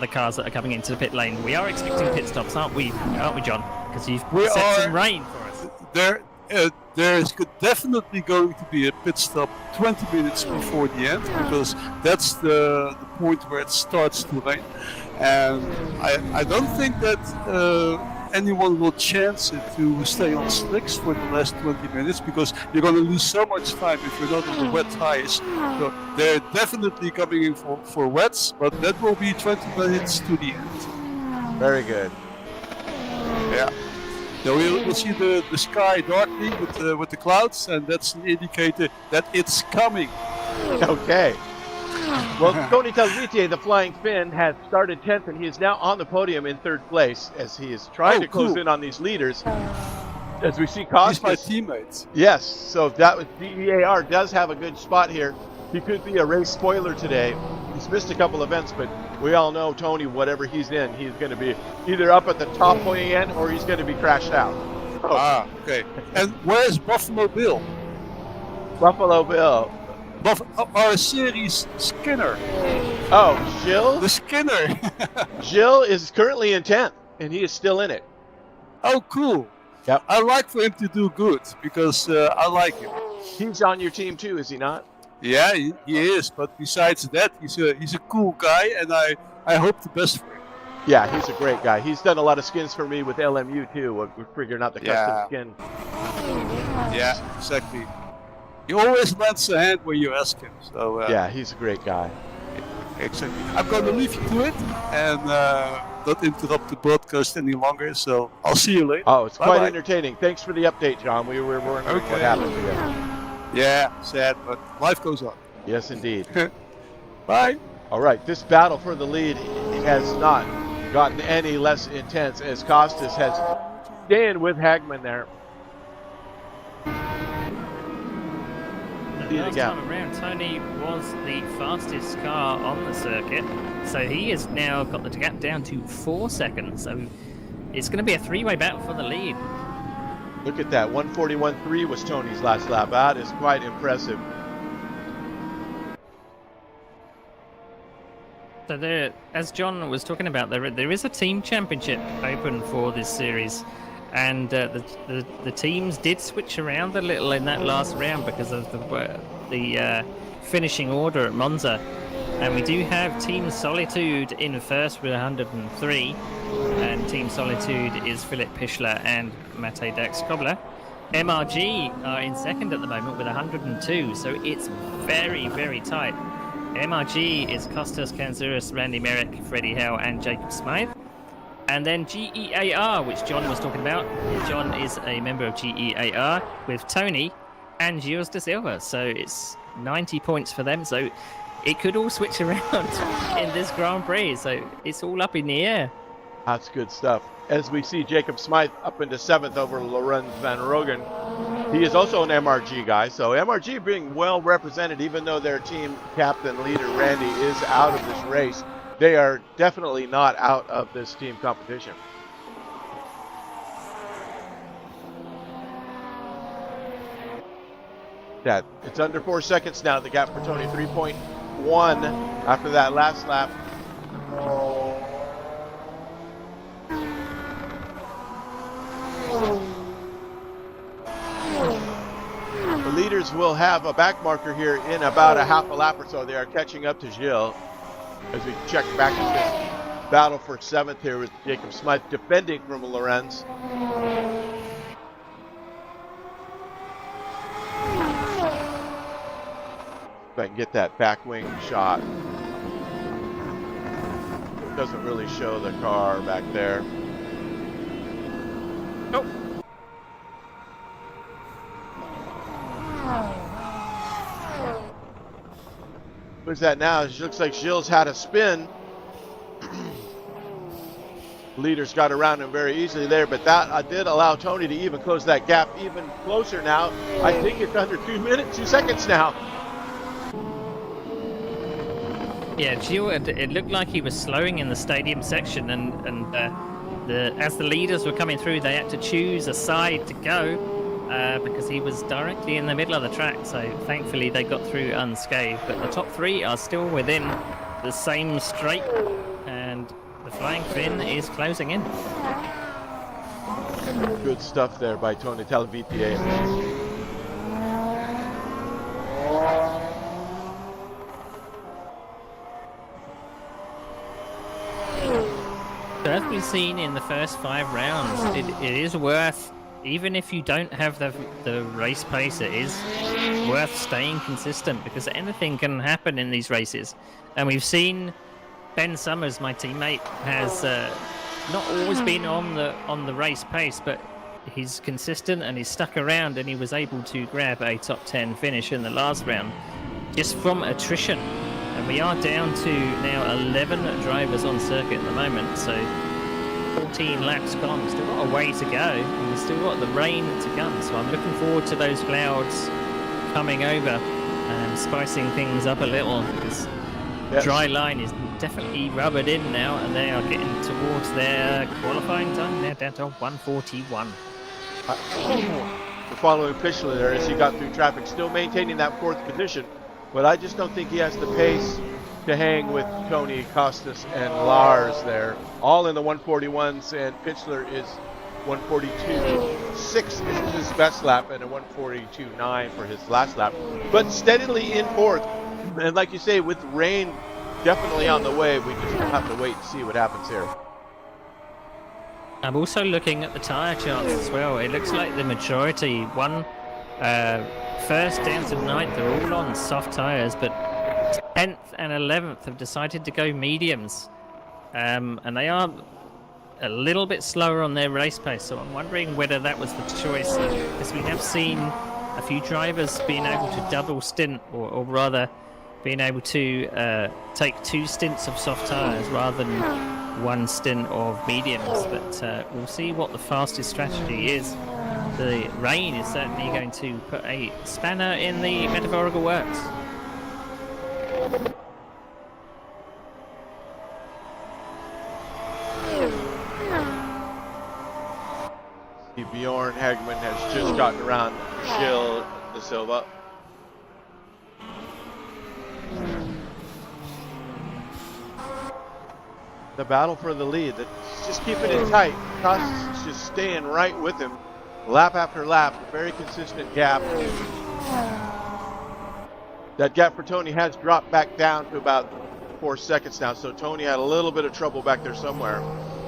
cars that are coming into the pit lane. We are expecting pit stops, aren't we, John? Because you've set some rain for us. There is definitely going to be a pit stop 20 minutes before the end, because that's the point where it starts to rain. And I don't think that anyone will chance it to stay on slicks for the last 20 minutes, because you're going to lose so much time if you're not on the wet tires. So they're definitely coming in for wets, but that will be 20 minutes to the end. Very good. Yeah. So we'll see the sky darkening with the clouds, and that's an indicator that it's coming. Okay. Well, Tony Talviti, the Flying Finn, has started 10th, and he is now on the podium in 3rd place as he is trying to close in on these leaders. As we see Costas. He's my teammates. Yes, so that was DEAR does have a good spot here. He could be a race spoiler today. He's missed a couple events, but we all know Tony, whatever he's in, he's going to be either up at the top pointing end or he's going to be crashed out. Oh. Okay. And where's Buffalo Bill? Buffalo Bill. Our series Skinner. Oh, Jill? The Skinner. Jill is currently in 10th, and he is still in it. Oh, cool. Yep. I like for him to do good, because I like him. He's on your team too, is he not? Yeah, he is. But besides that, he's a cool guy, and I hope the best for him. Yeah, he's a great guy. He's done a lot of skins for me with LMU too. We're figuring out the custom skin. Yeah, exactly. He always lends a hand when you ask him. So yeah, he's a great guy. Exactly. I'm going to leave you to it and not interrupt the broadcast any longer. So I'll see you later. Oh, it's quite Bye-bye. entertaining. Thanks for the update, John. We were wondering what happened here. Yeah, sad, but life goes on. Yes, indeed. Bye. All right, this battle for the lead has not gotten any less intense as Costas has staying with Hagman there. Last time around, Tony was the fastest car on the circuit, so he has now got the gap down to 4 seconds. So it's going to be a three-way battle for the lead. Look at that, 141.3 was Tony's last lap. That is quite impressive. So there, as John was talking about, there is a team championship open for this series, and the teams did switch around a little in that last round because of the finishing order at Monza. And we do have Team Solitude in first with 103, and Team Solitude is Philip Pichler and Mate Dax Kobler. MRG are in second at the moment with 102, so it's very, very tight. MRG is Kostas Kanzouras, Randy Merrick, Freddie Howe and Jacob Smythe. And then GEAR, which John was talking about. John is a member of GEAR with Tony and Gilles de Silva, so it's 90 points for them. So it could all switch around in this Grand Prix, so it's all up in the air. That's good stuff. As we see Jacob Smythe up into 7th over Lorenz van Rogen. He is also an MRG guy, so MRG being well represented, even though their team captain leader Randy is out of this race. They are definitely not out of this team competition. That it's under 4 seconds now. The gap for Tony 3.1 after that last lap. The leaders will have a back marker here in about a half a lap or so. They are catching up to Gilles as we check back at this battle for 7th here with Jacob Smythe defending from Lorenz. If I can get that back wing shot. It doesn't really show the car back there. Nope. Who's that now? It looks like Gilles had a spin. Leaders got around him very easily there, but that did allow Tony to even close that gap even closer now. I think it's under 2 seconds now. Yeah, Gilles, it looked like he was slowing in the stadium section, and as the leaders were coming through, they had to choose a side to go because he was directly in the middle of the track. So thankfully they got through unscathed. But the top three are still within the same straight, and the Flying Finn is closing in. Good stuff there by Tony Televitier. So as we've seen in the first 5 rounds, it is worth, even if you don't have the race pace, it is worth staying consistent because anything can happen in these races. And we've seen Ben Summers, my teammate, has not always been on the race pace, but he's consistent and he's stuck around, and he was able to grab a top 10 finish in the last round just from attrition. And we are down to now 11 drivers on circuit at the moment, so 14 laps gone. Still got a way to go, and we've still got the rain to come. So I'm looking forward to those clouds coming over and spicing things up a little, because the dry line is definitely rubbered in now, and they are getting towards their qualifying time. They're down to 1:41. The following Fischler there as he got through traffic, still maintaining that 4th position. But I just don't think he has the pace to hang with Tony, Costas, and Lars there. All in the 141s, and Fischler is 142.6 is his best lap, and a 142.9 for his last lap. But steadily in 4th. And like you say, with rain definitely on the way, we just have to wait and see what happens here. I'm also looking at the tyre charts as well. It looks like the majority, first down to 9th, they're all on soft tyres, but 10th and 11th have decided to go mediums. And they are a little bit slower on their race pace, so I'm wondering whether that was the choice, because we have seen a few drivers being able to double stint, or rather being able to take 2 stints of soft tyres rather than 1 stint of mediums. But we'll see what the fastest strategy is. The rain is certainly going to put a spanner in the metaphorical works. Bjorn Hagman has just gotten around Gilles De Silva. The battle for the lead. That's just keeping it tight. Costas is just staying right with him. Lap after lap, a very consistent gap. That gap for Tony has dropped back down to about 4 seconds now, so Tony had a little bit of trouble back there somewhere.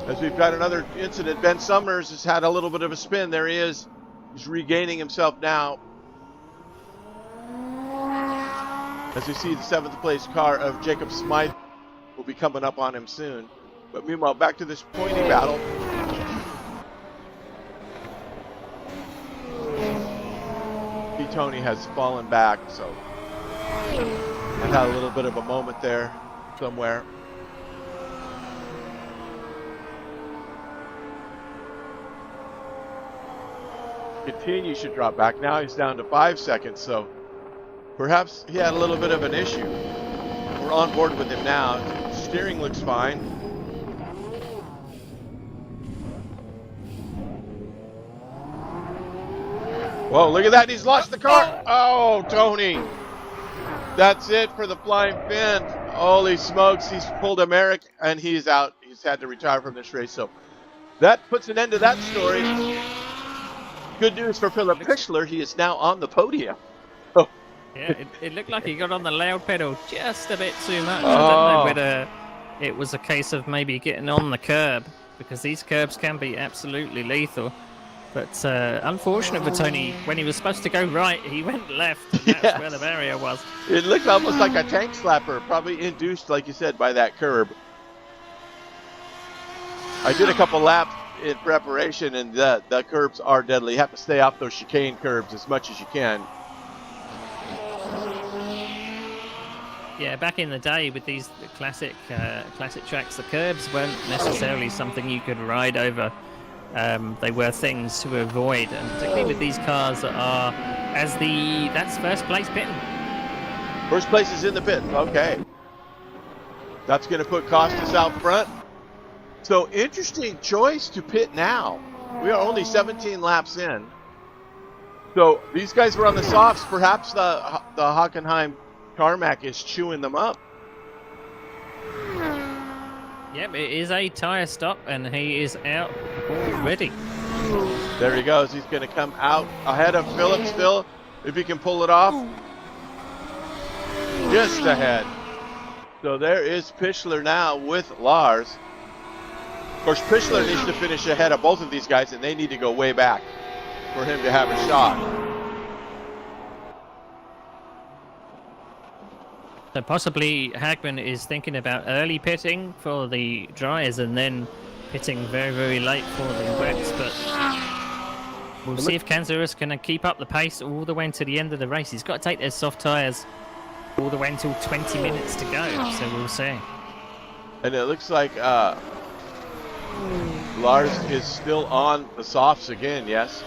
As we've got another incident, Ben Summers has had a little bit of a spin. There he is. He's regaining himself now. As we see the 7th place car of Jacob Smythe will be coming up on him soon. But meanwhile, back to this pointy battle. Tony has fallen back, so I've had a little bit of a moment there somewhere. continues to drop back. Now he's down to 5 seconds, so perhaps he had a little bit of an issue. We're on board with him now. Steering looks fine. Whoa, look at that. He's lost the car. Oh, Tony. That's it for the flying fin. Holy smokes. He's pulled a Merrick and he's out. He's had to retire from this race. So that puts an end to that story. Good news for Philip Pichler. He is now on the podium. Oh. Yeah, it looked like he got on the loud pedal just a bit too much. I don't know whether it was a case of maybe getting on the curb, because these curbs can be absolutely lethal. But unfortunate for Tony, when he was supposed to go right, he went left, and that's where the barrier was. It looked almost like a tank slapper, probably induced, like you said, by that curb. I did a couple laps in preparation, and the curbs are deadly. You have to stay off those chicane curbs as much as you can. Yeah, back in the day with these classic tracks, the curbs weren't necessarily something you could ride over. They were things to avoid, and particularly with these cars that are that's first place pitting. First place is in the pit. Okay. That's going to put Costas out front. So interesting choice to pit now. We are only 17 laps in. So these guys were on the softs. Perhaps the Hockenheim tarmac is chewing them up. Yep, it is a tyre stop, and he is out already. There he goes. He's going to come out ahead of Philip still, if he can pull it off. Just ahead. So there is Pichler now with Lars. Of course, Pichler needs to finish ahead of both of these guys, and they need to go way back for him to have a shot. So possibly Hagman is thinking about early pitting for the dries and then pitting very, very late for the wets. But we'll see if Kanzurus can keep up the pace all the way until the end of the race. He's got to take those soft tyres all the way until 20 minutes to go. So we'll see. And it looks like Lars is still on the softs again, yes?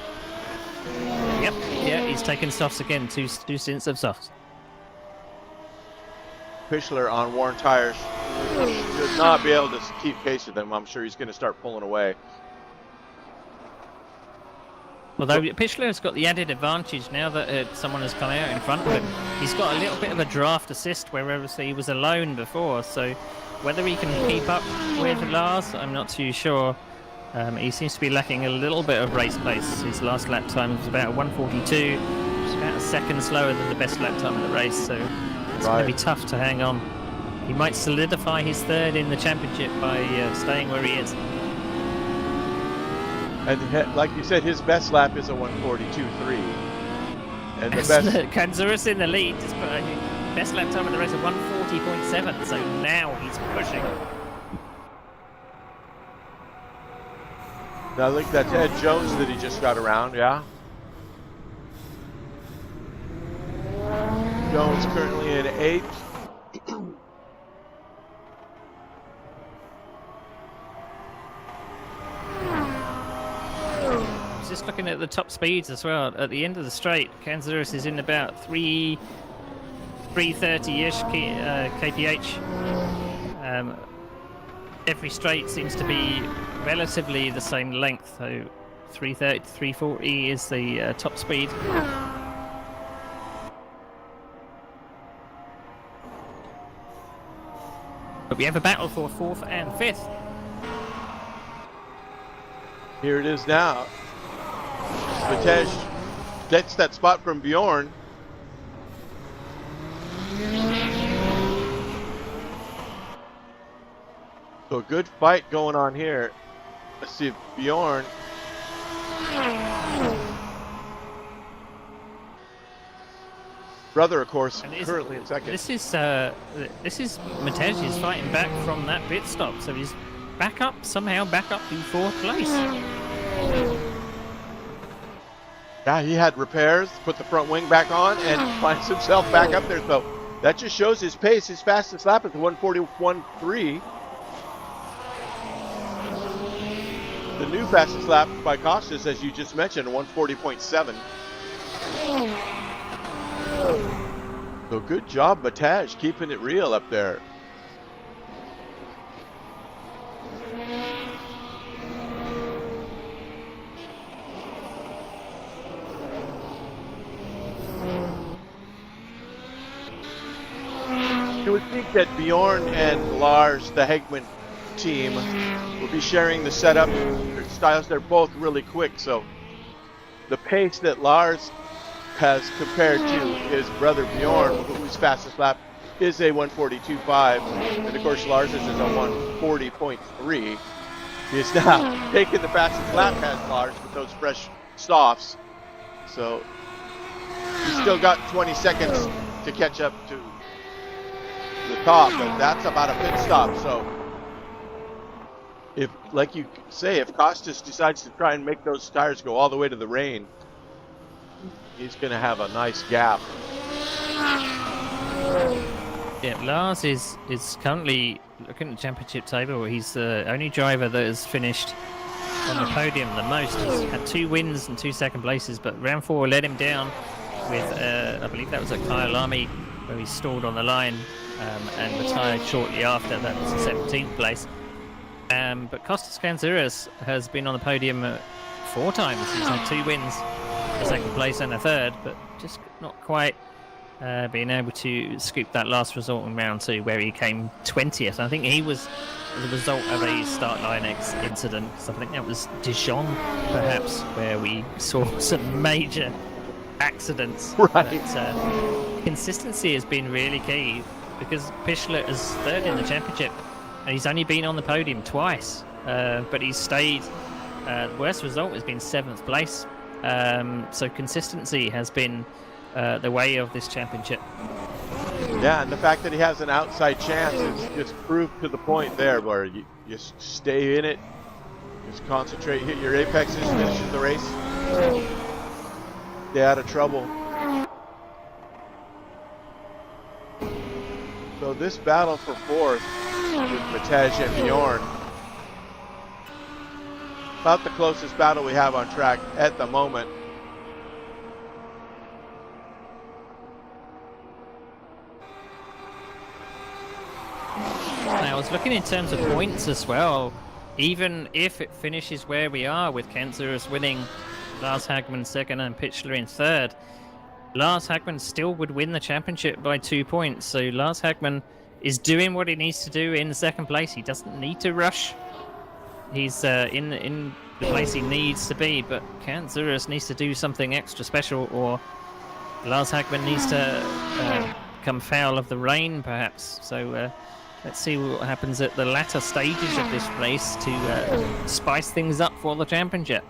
Yep, yeah, he's taking softs again, two stints of softs. Pichler on worn tires should not be able to keep pace with them. I'm sure he's going to start pulling away. Although Pichler's got the added advantage now that someone has come out in front of him. He's got a little bit of a draft assist, whereas he was alone before. So whether he can keep up with Lars, I'm not too sure. He seems to be lacking a little bit of race pace. His last lap time was about 1:42, which is about a second slower than the best lap time in the race. So it's going to be tough to hang on. He might solidify his third in the championship by staying where he is. And like you said, his best lap is a 1:42.3. And the best Kanzurus in the lead. Best lap time in the race of 1:40.7. So now he's pushing. Now I think that's Ed Jones that he just got around, yeah? Jones currently in 8th. Just looking at the top speeds as well. At the end of the straight, Kanzurus is in about 330-ish kph. Every straight seems to be relatively the same length, so 330 to 340 is the top speed. But we have a battle for 4th and 5th. Here it is now. Vitej gets that spot from Bjorn. So a good fight going on here. Let's see if Bjorn. Brother, of course, currently in 2nd. This is Matej is fighting back from that pit stop, so he's somehow back up in 4th place. Yeah, he had repairs, put the front wing back on, and finds himself back up there. So that just shows his pace. His fastest lap is 1:41.3. The new fastest lap by Costas, as you just mentioned, 140.7. So good job, Bataj, keeping it real up there. You would think that Bjorn and Lars, the Hegman team, will be sharing the setup. Their styles, they're both really quick, so the pace that Lars has compared to his brother Bjorn, whose fastest lap is a 142.5, and of course Lars is a 140.3. He is now taking the fastest lap past Lars with those fresh softs, so he's still got 20 seconds to catch up to the top, but that's about a pit stop. So if, like you say, if Costas decides to try and make those tires go all the way to the rain, he's going to have a nice gap. Yeah, Lars is currently looking at the championship table. He's the only driver that has finished on the podium the most. He's had 2 wins and 2 second places, but round 4 let him down with, I believe that was at Kyalami, where he stalled on the line and retired shortly after. That was the 17th place. But Kostas Kantzuras has been on the podium 4 times. He's had 2 wins, a second place and a third, but just not quite being able to scoop that last result in round 2, where he came 20th. I think he was the result of a start line incident. So I think that was Dijon, perhaps, where we saw some major accidents. Right. But, consistency has been really key, because Pichler is 3rd in the championship, and he's only been on the podium twice, but he's stayed. The worst result has been 7th place. So consistency has been the way of this championship. Yeah, and the fact that he has an outside chance is just proof to the point there, where you just stay in it, just concentrate, hit your apexes, finishes the race, stay out of trouble. So this battle for 4th with Bataj and Bjorn, about the closest battle we have on track at the moment. Now, I was looking in terms of points as well. Even if it finishes where we are, with Kantzuras winning, Lars Hagman 2nd and Pichler in 3rd, Lars Hagman still would win the championship by 2 points. So Lars Hagman is doing what he needs to do in 2nd place. He doesn't need to rush. He's in the place he needs to be, but Kantzuras needs to do something extra special, or Lars Hagman needs to come foul of the rain, perhaps. So let's see what happens at the latter stages of this race to spice things up for the championship.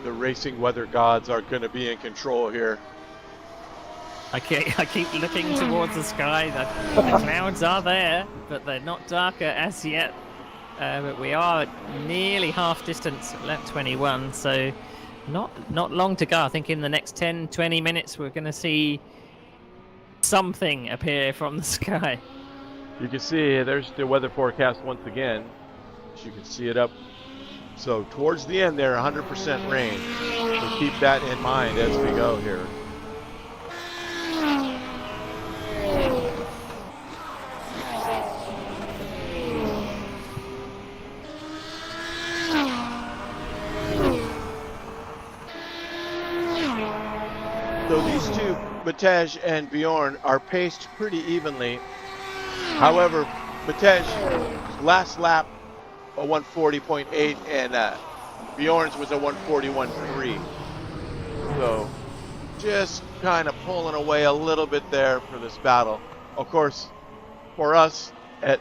The racing weather gods are going to be in control here. I keep looking towards the sky. The clouds are there, but they're not darker as yet. But we are nearly half distance at lap 21, so not long to go. I think in the next 10-20 minutes we're going to see something appear from the sky. You can see there's the weather forecast once again. You can see it up. So towards the end there, 100% rain. So keep that in mind as we go here. So these two, Bataj and Bjorn, are paced pretty evenly. However, Bataj's last lap a 140.8 and Bjorn's was a 141.3. So just kind of pulling away a little bit there for this battle. Of course, for us, at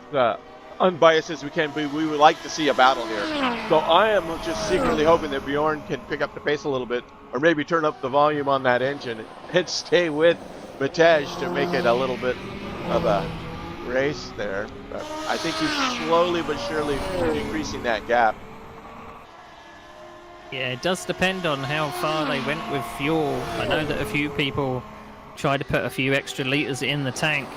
unbiased as we can be, we would like to see a battle here. So I am just secretly hoping that Bjorn can pick up the pace a little bit, or maybe turn up the volume on that engine and stay with Bataj to make it a little bit of a race there. But I think he's slowly but surely decreasing that gap. Yeah, it does depend on how far they went with fuel. I know that a few people tried to put a few extra litres in the tank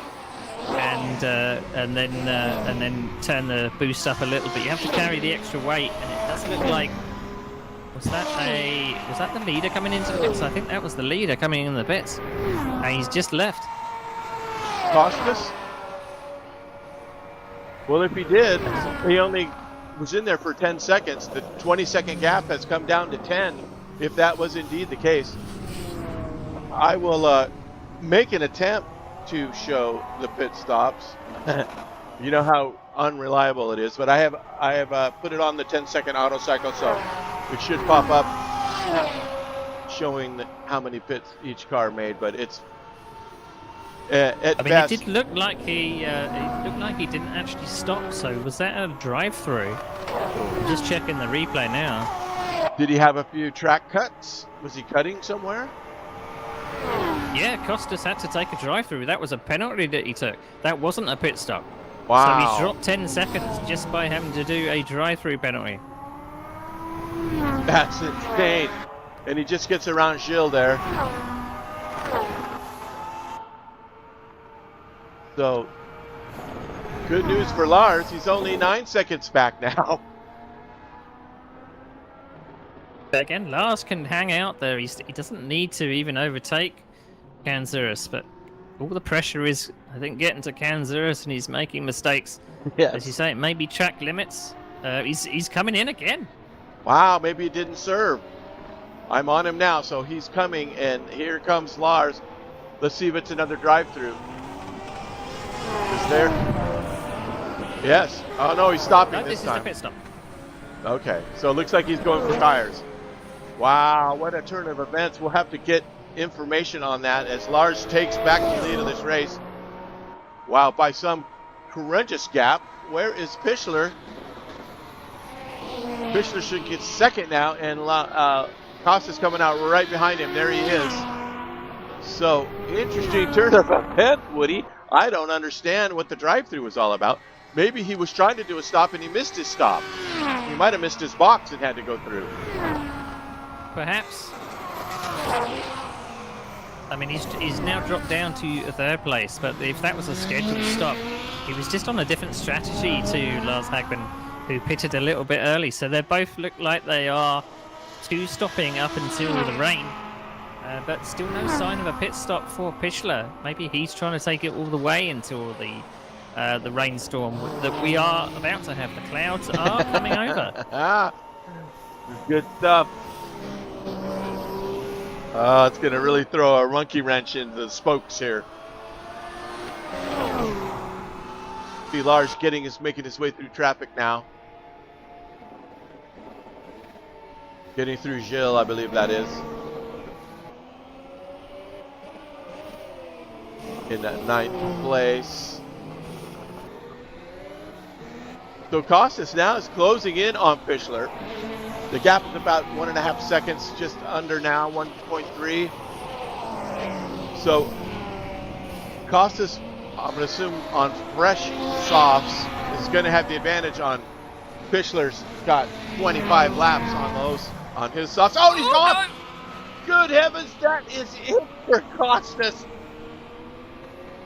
and then turn the boost up a little bit. You have to carry the extra weight, and it does look like was that the leader coming into the pits? I think that was the leader coming in the pits, and he's just left. Costas? Well, if he did, he only was in there for 10 seconds. The 20-second gap has come down to 10, if that was indeed the case. I will make an attempt to show the pit stops. You know how unreliable it is, but I have put it on the 10-second auto cycle, so it should pop up showing how many pits each car made. But it's at best. It did look like he didn't actually stop. So was that a drive-through? I'm just checking the replay now. Did he have a few track cuts? Was he cutting somewhere? Yeah, Costas had to take a drive-through. That was a penalty that he took. That wasn't a pit stop. Wow. So he dropped 10 seconds just by having to do a drive-through penalty. That's insane. And he just gets around Gilles there. So, good news for Lars. He's only 9 seconds back now. But again, Lars can hang out there. He doesn't need to even overtake Kanzuris, but all the pressure is, I think, getting to Kanzuris, and he's making mistakes. Yes. As you say, maybe track limits. He's coming in again. Wow, maybe it didn't serve. I'm on him now, so he's coming, and here comes Lars. Let's see if it's another drive-through. Is there? Yes. Oh, no, he's stopping No, this this is time. the pit stop. Okay, so it looks like he's going for tires. Wow, what a turn of events. We'll have to get information on that as Lars takes back the lead of this race. Wow, by some horrendous gap. Where is Pichler? Pichler should get second now, and Costas coming out right behind him. There he is. So, interesting turn of event, Woody. I don't understand what the drive-through was all about. Maybe he was trying to do a stop and he missed his stop. He might have missed his box and had to go through. Perhaps. I mean, he's now dropped down to third place, but if that was a scheduled stop, he was just on a different strategy to Lars Hagman, who pitted a little bit early. So they both look like they are two-stopping up until the rain, but still no sign of a pit stop for Pichler. Maybe he's trying to take it all the way until the rainstorm that we are about to have. The clouds are coming over. Good stuff. It's going to really throw a monkey wrench into the spokes here. See Lars making his way through traffic now. Getting through Gilles, I believe that is. In that 9th place. So Costas now is closing in on Pichler. The gap is about 1.5 seconds, just under now, 1.3. So Costas, I'm going to assume on fresh softs, is going to have the advantage on Pichler's got 25 laps on his softs. Oh, he's gone! No. Good heavens, that is it for Costas.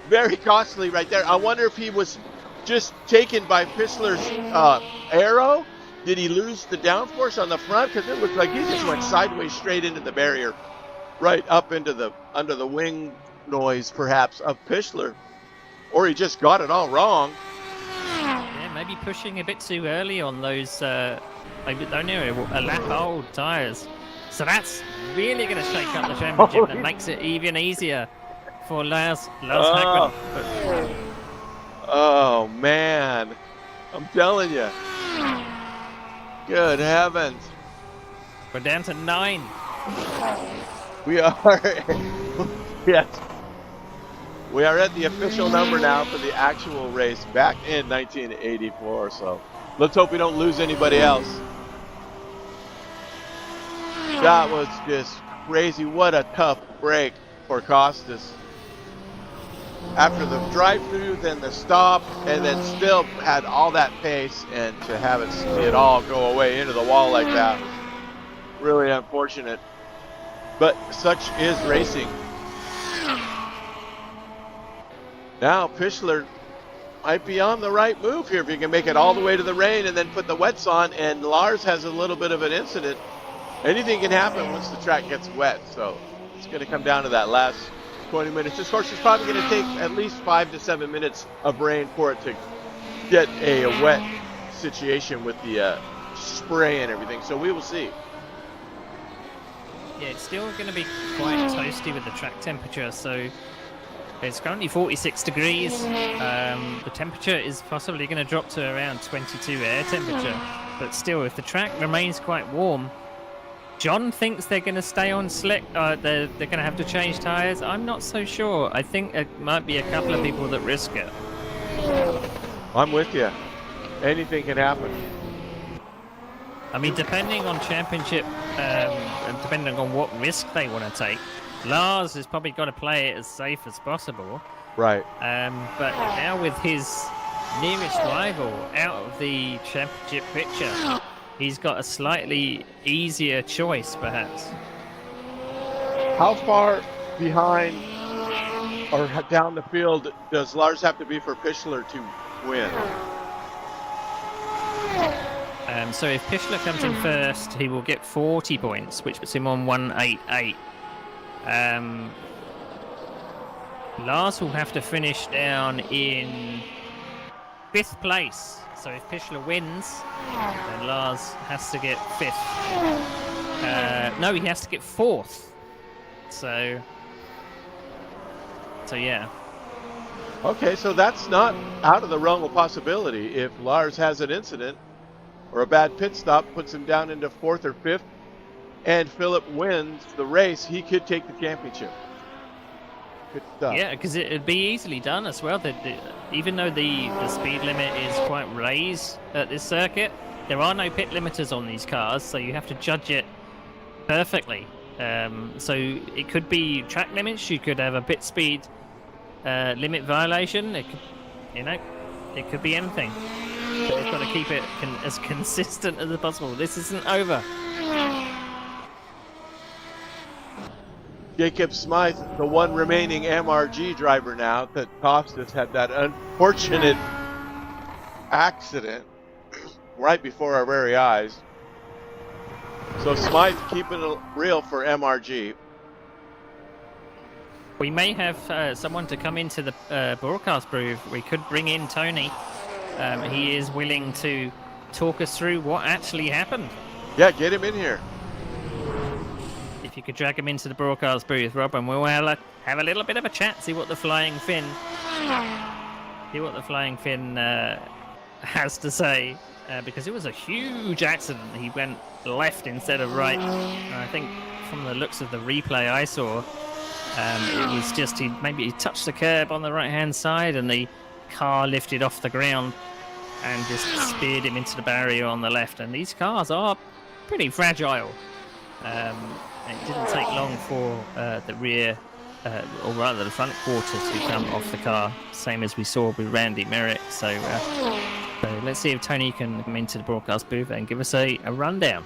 Very costly right there. I wonder if he was just taken by Pichler's arrow. Did he lose the downforce on the front? Because it looked like he just went sideways straight into the barrier, right up into under the wing noise, perhaps, of Pichler. Or he just got it all wrong. Yeah, maybe pushing a bit too early on those, maybe only a lap old tyres. So that's really going to shake up the championship. That makes it even easier for Lars Hagman. Oh, man. I'm telling you. Good heavens. We're down to 9. We are. Yes. We are at the official number now for the actual race back in 1984. So let's hope we don't lose anybody else. That was just crazy. What a tough break for Costas. After the drive-through, then the stop, and then still had all that pace, and to have it all go away into the wall like that, really unfortunate. But such is racing. Now Pichler might be on the right move here if he can make it all the way to the rain and then put the wets on, and Lars has a little bit of an incident. Anything can happen once the track gets wet, so it's going to come down to that last 20 minutes. This course is probably going to take at least 5 to 7 minutes of rain for it to get a wet situation with the spray and everything, so we will see. Yeah, it's still going to be quite toasty with the track temperature, so it's currently 46 degrees. The temperature is possibly going to drop to around 22 air temperature, but still, if the track remains quite warm, John thinks they're going to stay on slick. They're going to have to change tyres. I'm not so sure. I think there might be a couple of people that risk it. I'm with you. Anything can happen. I mean, depending on championship, and depending on what risk they want to take, Lars has probably got to play it as safe as possible. Right. But now with his nearest rival out of the championship picture, he's got a slightly easier choice, perhaps. How far behind or down the field does Lars have to be for Pichler to win? So if Pichler comes in first, he will get 40 points, which puts him on 188. Lars will have to finish down in 5th place. So if Pichler wins, then Lars has to get 5th. No, he has to get 4th. So yeah. Okay, so that's not out of the realm of possibility. If Lars has an incident or a bad pit stop, puts him down into 4th or 5th, and Philip wins the race, he could take the championship. Good stuff. Yeah, because it'd be easily done as well. Even though the speed limit is quite raised at this circuit, there are no pit limiters on these cars, so you have to judge it perfectly. So it could be track limits. You could have a pit speed limit violation. It could be anything. But they've got to keep it as consistent as possible. This isn't over. Jacob Smythe, the one remaining MRG driver now, that Costas had that unfortunate accident right before our very eyes. So Smythe keeping it real for MRG. We may have someone to come into the broadcast booth. We could bring in Tony. He is willing to talk us through what actually happened. Yeah, get him in here. If you could drag him into the broadcast booth, Rob, and we'll have a little bit of a chat, see what the Flying Finn has to say, because it was a huge accident. He went left instead of right. I think from the looks of the replay I saw, it was just he touched the curb on the right-hand side, and the car lifted off the ground and just speared him into the barrier on the left. And these cars are pretty fragile. It didn't take long for the rear, or rather the front quarter, to come off the car, same as we saw with Randy Merrick. So let's see if Tony can come into the broadcast booth and give us a rundown.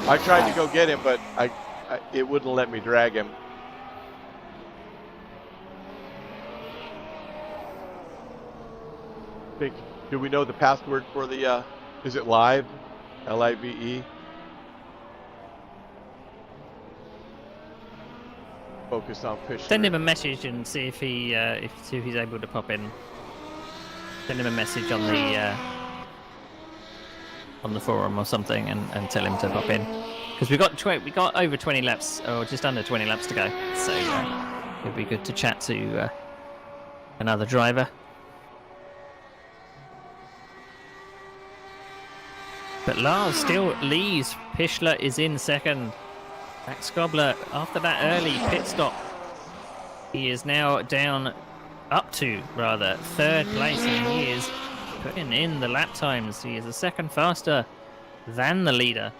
I tried to go get him, but it wouldn't let me drag him. Do we know the password for the, is it live? L-I-V-E? Focus on Pichler. Send him a message and see if he's able to pop in. Send him a message on the forum or something, and tell him to pop in, because we got over 20 laps, or just under 20 laps to go. So it'd be good to chat to another driver. But Lars still leads. Pichler is in second. Max Gobler, after that early pit stop, he is now up to third place, and he is putting in the lap times. He is a second faster than the leader,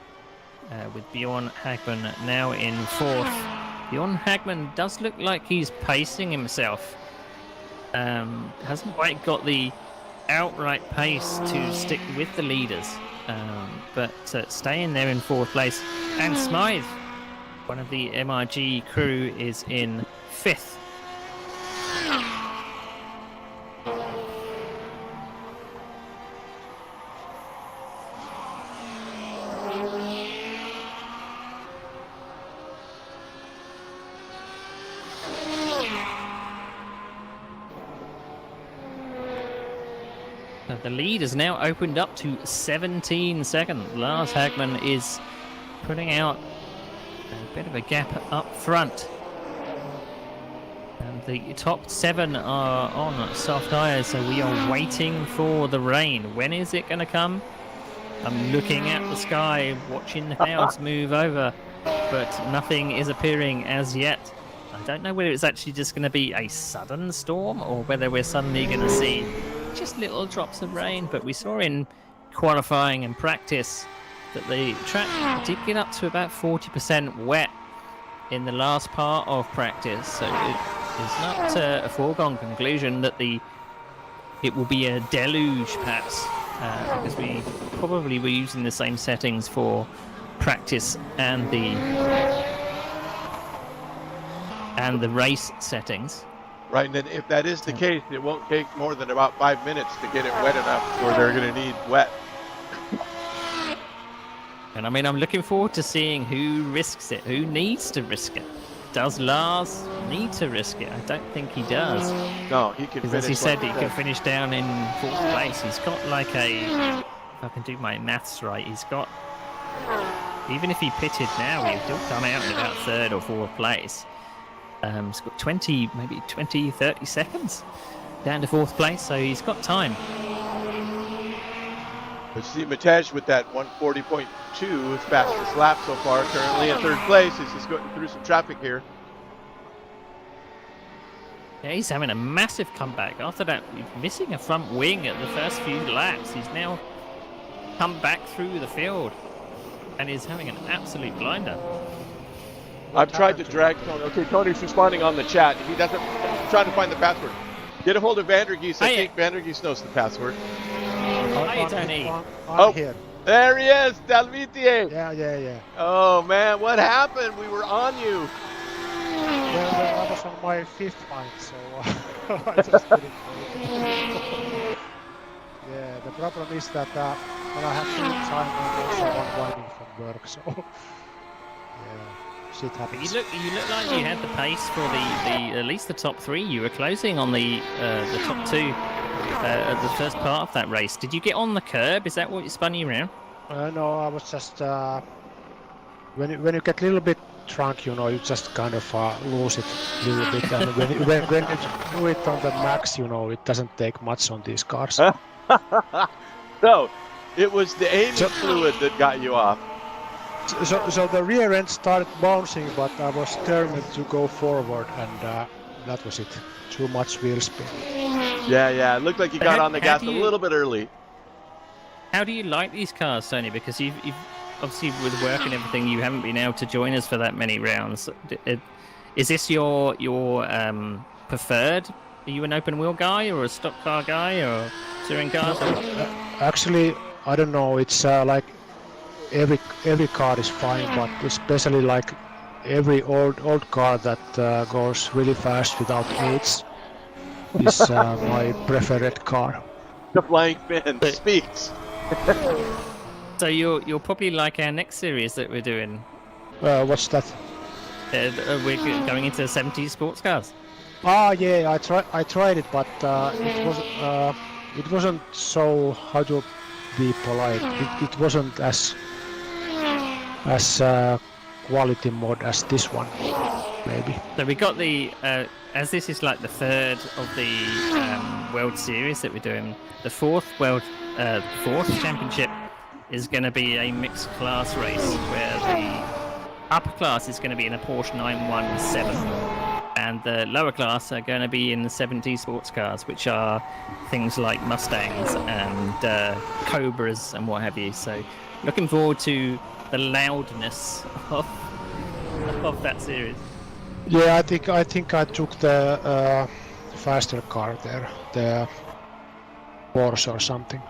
with Bjorn Hagman now in 4th. Bjorn Hagman does look like he's pacing himself. Hasn't quite got the outright pace to stick with the leaders, but staying there in 4th place. And Smythe, one of the MRG crew, is in 5th. The lead has now opened up to 17 seconds. Lars Hagman is putting out a bit of a gap up front. And the top 7 are on soft tyres, so we are waiting for the rain. When is it going to come? I'm looking at the sky, watching the clouds move over, but nothing is appearing as yet. I don't know whether it's actually just going to be a sudden storm or whether we're suddenly going to see just little drops of rain. But we saw in qualifying and practice that the track did get up to about 40% wet in the last part of practice. So it is not a foregone conclusion that it will be a deluge perhaps, because we probably were using the same settings for practice and the race settings. Right, and then if that is the case, it won't take more than about 5 minutes to get it wet enough where they're going to need wet. And I mean, I'm looking forward to seeing who risks it, who needs to risk it. Does Lars need to risk it? I don't think he does. No, he can finish. As he said, he can finish down in 4th place. He's got like if I can do my maths right, he's got, even if he pitted now, he'd still come out in about 3rd or 4th place. He's got 20, maybe 20, 30 seconds down to 4th place, so he's got time. But see, Matej with that 140.2, his fastest lap so far, currently in 3rd place. He's just going through some traffic here. Yeah, he's having a massive comeback. After that, missing a front wing at the first few laps, he's now come back through the field and is having an absolute blinder. I've tried to drag Tony. Okay, Tony's responding on the chat. He doesn't, he's trying to find the password. Get a hold of Vandergeest. I think Vandergeest knows the password. Hi, Tony. Oh, here. There he is, Dalvitier. Yeah. Oh, man, what happened? We were on you. Well, I was on my 5th line, so I just didn't know. Yeah, the problem is that when I have free time, I'm also unwinding from work, so yeah, shit happens. You look like you had the pace for the at least the top 3. You were closing on the top 2 at the first part of that race. Did you get on the curb? Is that what spun you around? No, I was just when you get a little bit drunk, you know, you just kind of lose it a little bit, and when you do it on the max, you know, it doesn't take much on these cars. So, it was the aiming fluid that got you off. So the rear end started bouncing, but I was determined to go forward, and that was it. Too much wheel spin. Yeah, it looked like you got on the gas a little bit early. How do you like these cars, Tony? Because you've obviously with work and everything, you haven't been able to join us for that many rounds. Is this your preferred? Are you an open wheel guy or a stock car guy or touring cars? Actually, I don't know. It's like every car is fine, but especially like every old car that goes really fast without aids is my preferred car. The flying fin speaks. So you'll probably like our next series that we're doing. What's that? We're going into 70 sports cars. Yeah, I tried it, but it wasn't so, how to be polite, it wasn't as quality mod as this one, maybe. So we got the as this is like the 3rd of the World Series that we're doing. The 4th championship is going to be a mixed class race where the upper class is going to be in a Porsche 917 and the lower class are going to be in the 70 sports cars, which are things like Mustangs and Cobras and what have you. So looking forward to the loudness of that series. Yeah, I think I took the faster car there, the Porsche or something.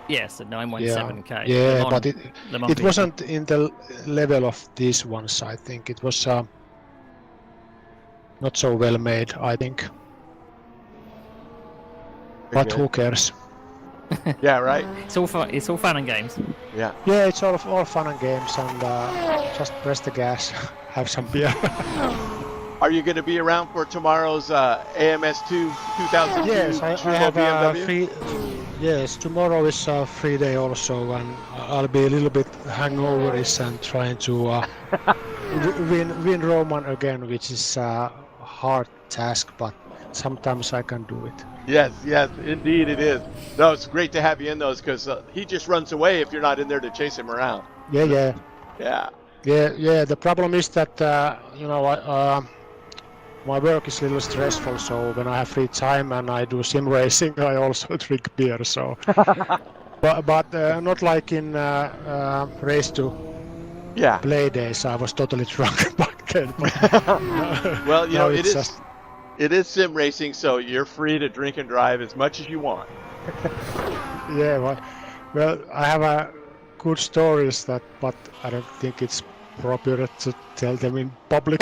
Yes, the 917K. Yeah, but it wasn't in the level of these ones. I think it was not so well made, I think. But who cares? Yeah, right. It's all fun and games. Yeah. Yeah, it's all fun and games, and just press the gas, have some beer. Are you going to be around for tomorrow's AMS2 2002 Yes, I have BMW? Yes, tomorrow is a free day also, and I'll be a little bit hangoverish and trying to win Roman again, which is a hard task, but sometimes I can do it. Yes, yes, indeed it is. No, it's great to have you in those because he just runs away if you're not in there to chase him around. Yeah, yeah, Yeah. yeah. The problem is that my work is a little stressful, so when I have free time and I do sim racing, I also drink beer. So, but not like in race to Yeah. play days. I was totally drunk back then. But Well, you know, now it it's is just it is sim racing, so you're free to drink and drive as much as you want. yeah. Well, I have good stories but I don't think it's appropriate to tell them in public.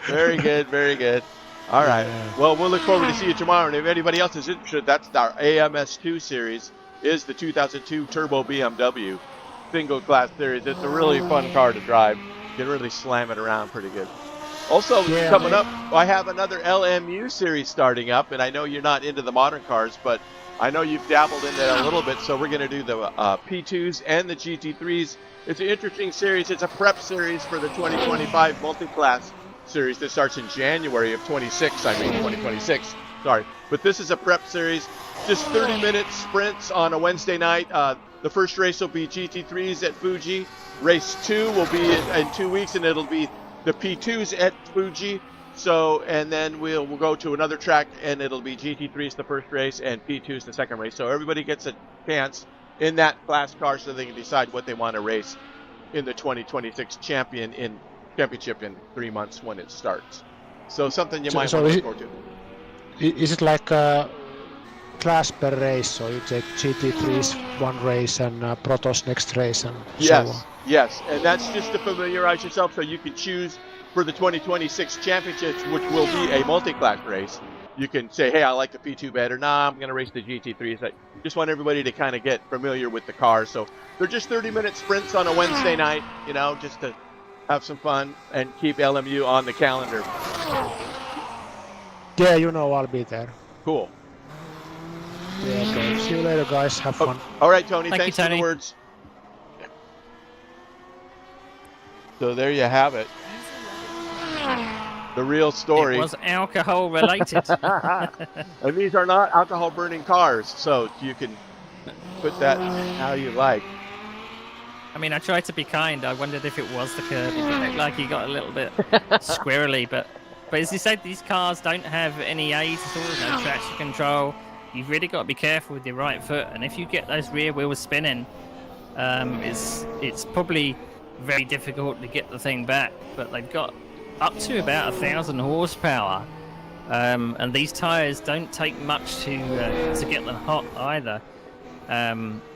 Very good, very good. All right. Yeah. Well, we'll look forward to see you tomorrow. And if anybody else is interested, that's our AMS2 series, is the 2002 Turbo BMW single class series. It's a really fun car to drive. You can really slam it around pretty good. Also, Yeah, coming up, I have another LMU series starting up, and I know you're not into the modern cars, but I know you've dabbled in that a little bit, so we're going to do the P2s and the GT3s. It's an interesting series. It's a prep series for the 2025 multi-class series that starts in January of 2026. Sorry. But this is a prep series, just 30-minute sprints on a Wednesday night. The first race will be GT3s at Fuji. Race 2 will be in 2 weeks, and it'll be the P2s at Fuji. So, and then we'll go to another track, and it'll be GT3s the first race and P2s the second race. So everybody gets a chance in that class car so they can decide what they want to race in the 2026 championship in 3 months when it starts. So something you might want to look forward to. Is it like a class per race? So you take GT3s one race and Protos next race and so on? Yes, and that's just to familiarize yourself so you can choose for the 2026 championships, which will be a multi-class race. You can say, hey, I like the P2 better. Nah, I'm going to race the GT3s. I just want everybody to kind of get familiar with the cars. So they're just 30-minute sprints on a Wednesday night, you know, just to have some fun and keep LMU on the calendar. Yeah, you know I'll be there. Cool. Yeah, okay. See you later, guys. Have fun. All right, Tony. Thank you, Thanks for the Tony. words. So there you have it. The real story. It was alcohol related. And these are not alcohol burning cars, so you can put that how you like. I mean, I tried to be kind. I wondered if it was the curb. It looked like he got a little bit squirrely, but as you said, these cars don't have any aids at all, no traction control. You've really got to be careful with your right foot, and if you get those rear wheels spinning, it's probably very difficult to get the thing back. But they've got up to about 1,000 horsepower, and these tires don't take much to get them hot either.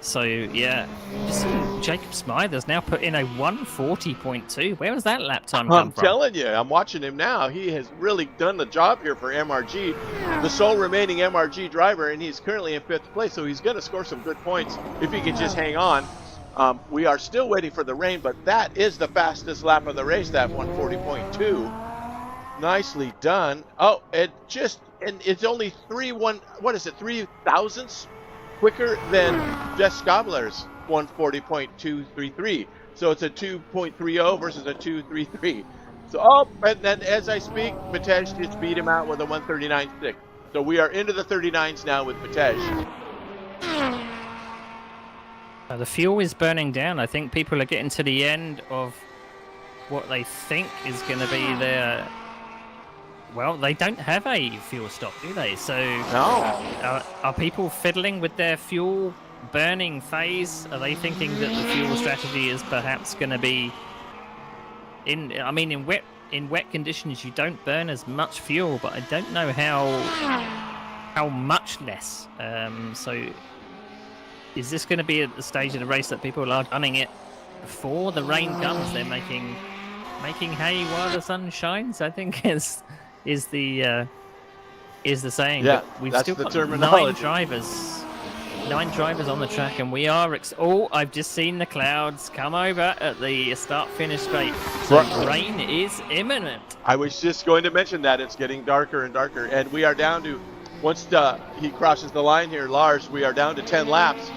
So yeah, just Jacob Smyther's now put in a 140.2. Where was that lap time come from? I'm telling you, I'm watching him now. He has really done the job here for MRG, the sole remaining MRG driver, and he's currently in 5th place, so he's going to score some good points if he can just hang on. We are still waiting for the rain, but that is the fastest lap of the race, that 140.2. Nicely done. Oh, it's only 3 thousandths quicker than Jess Gobler's 140.233. So it's a 2.30 versus a 2.33. So, and then as I speak, Matej just beat him out with a 139.6. So we are into the 39s now with Matej. The fuel is burning down. I think people are getting to the end of what they think is going to be their... Well, they don't have a fuel stock, do they? So No. Are people fiddling with their fuel burning phase? Are they thinking that the fuel strategy is perhaps going to be... in wet conditions, you don't burn as much fuel, but I don't know how much less. So... is this going to be at the stage of the race that people are gunning it before the rain comes? They're making hay while the sun shines, I think is the saying. Yeah, but we've that's still the got terminology. 9 drivers on the track, and we are I've just seen the clouds come over at the start-finish straight. So rain is imminent. I was just going to mention that it's getting darker and darker, and we are down to once he crosses the line here, Lars, we are down to 10 laps.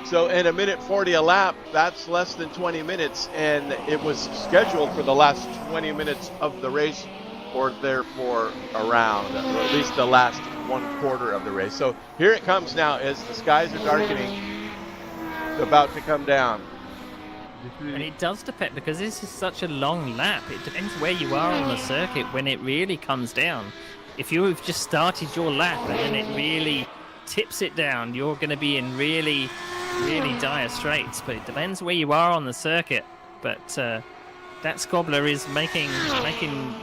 So in 1:40 a lap, that's less than 20 minutes, and it was scheduled for the last 20 minutes of the race, or therefore around, or at least the last 1/4 of the race. So here it comes now as the skies are darkening, about to come down. And it does depend, because this is such a long lap. It depends where you are on the circuit when it really comes down. If you've just started your lap and then it really tips it down, you're going to be in really, really dire straits. But it depends where you are on the circuit. But that Scobbler is making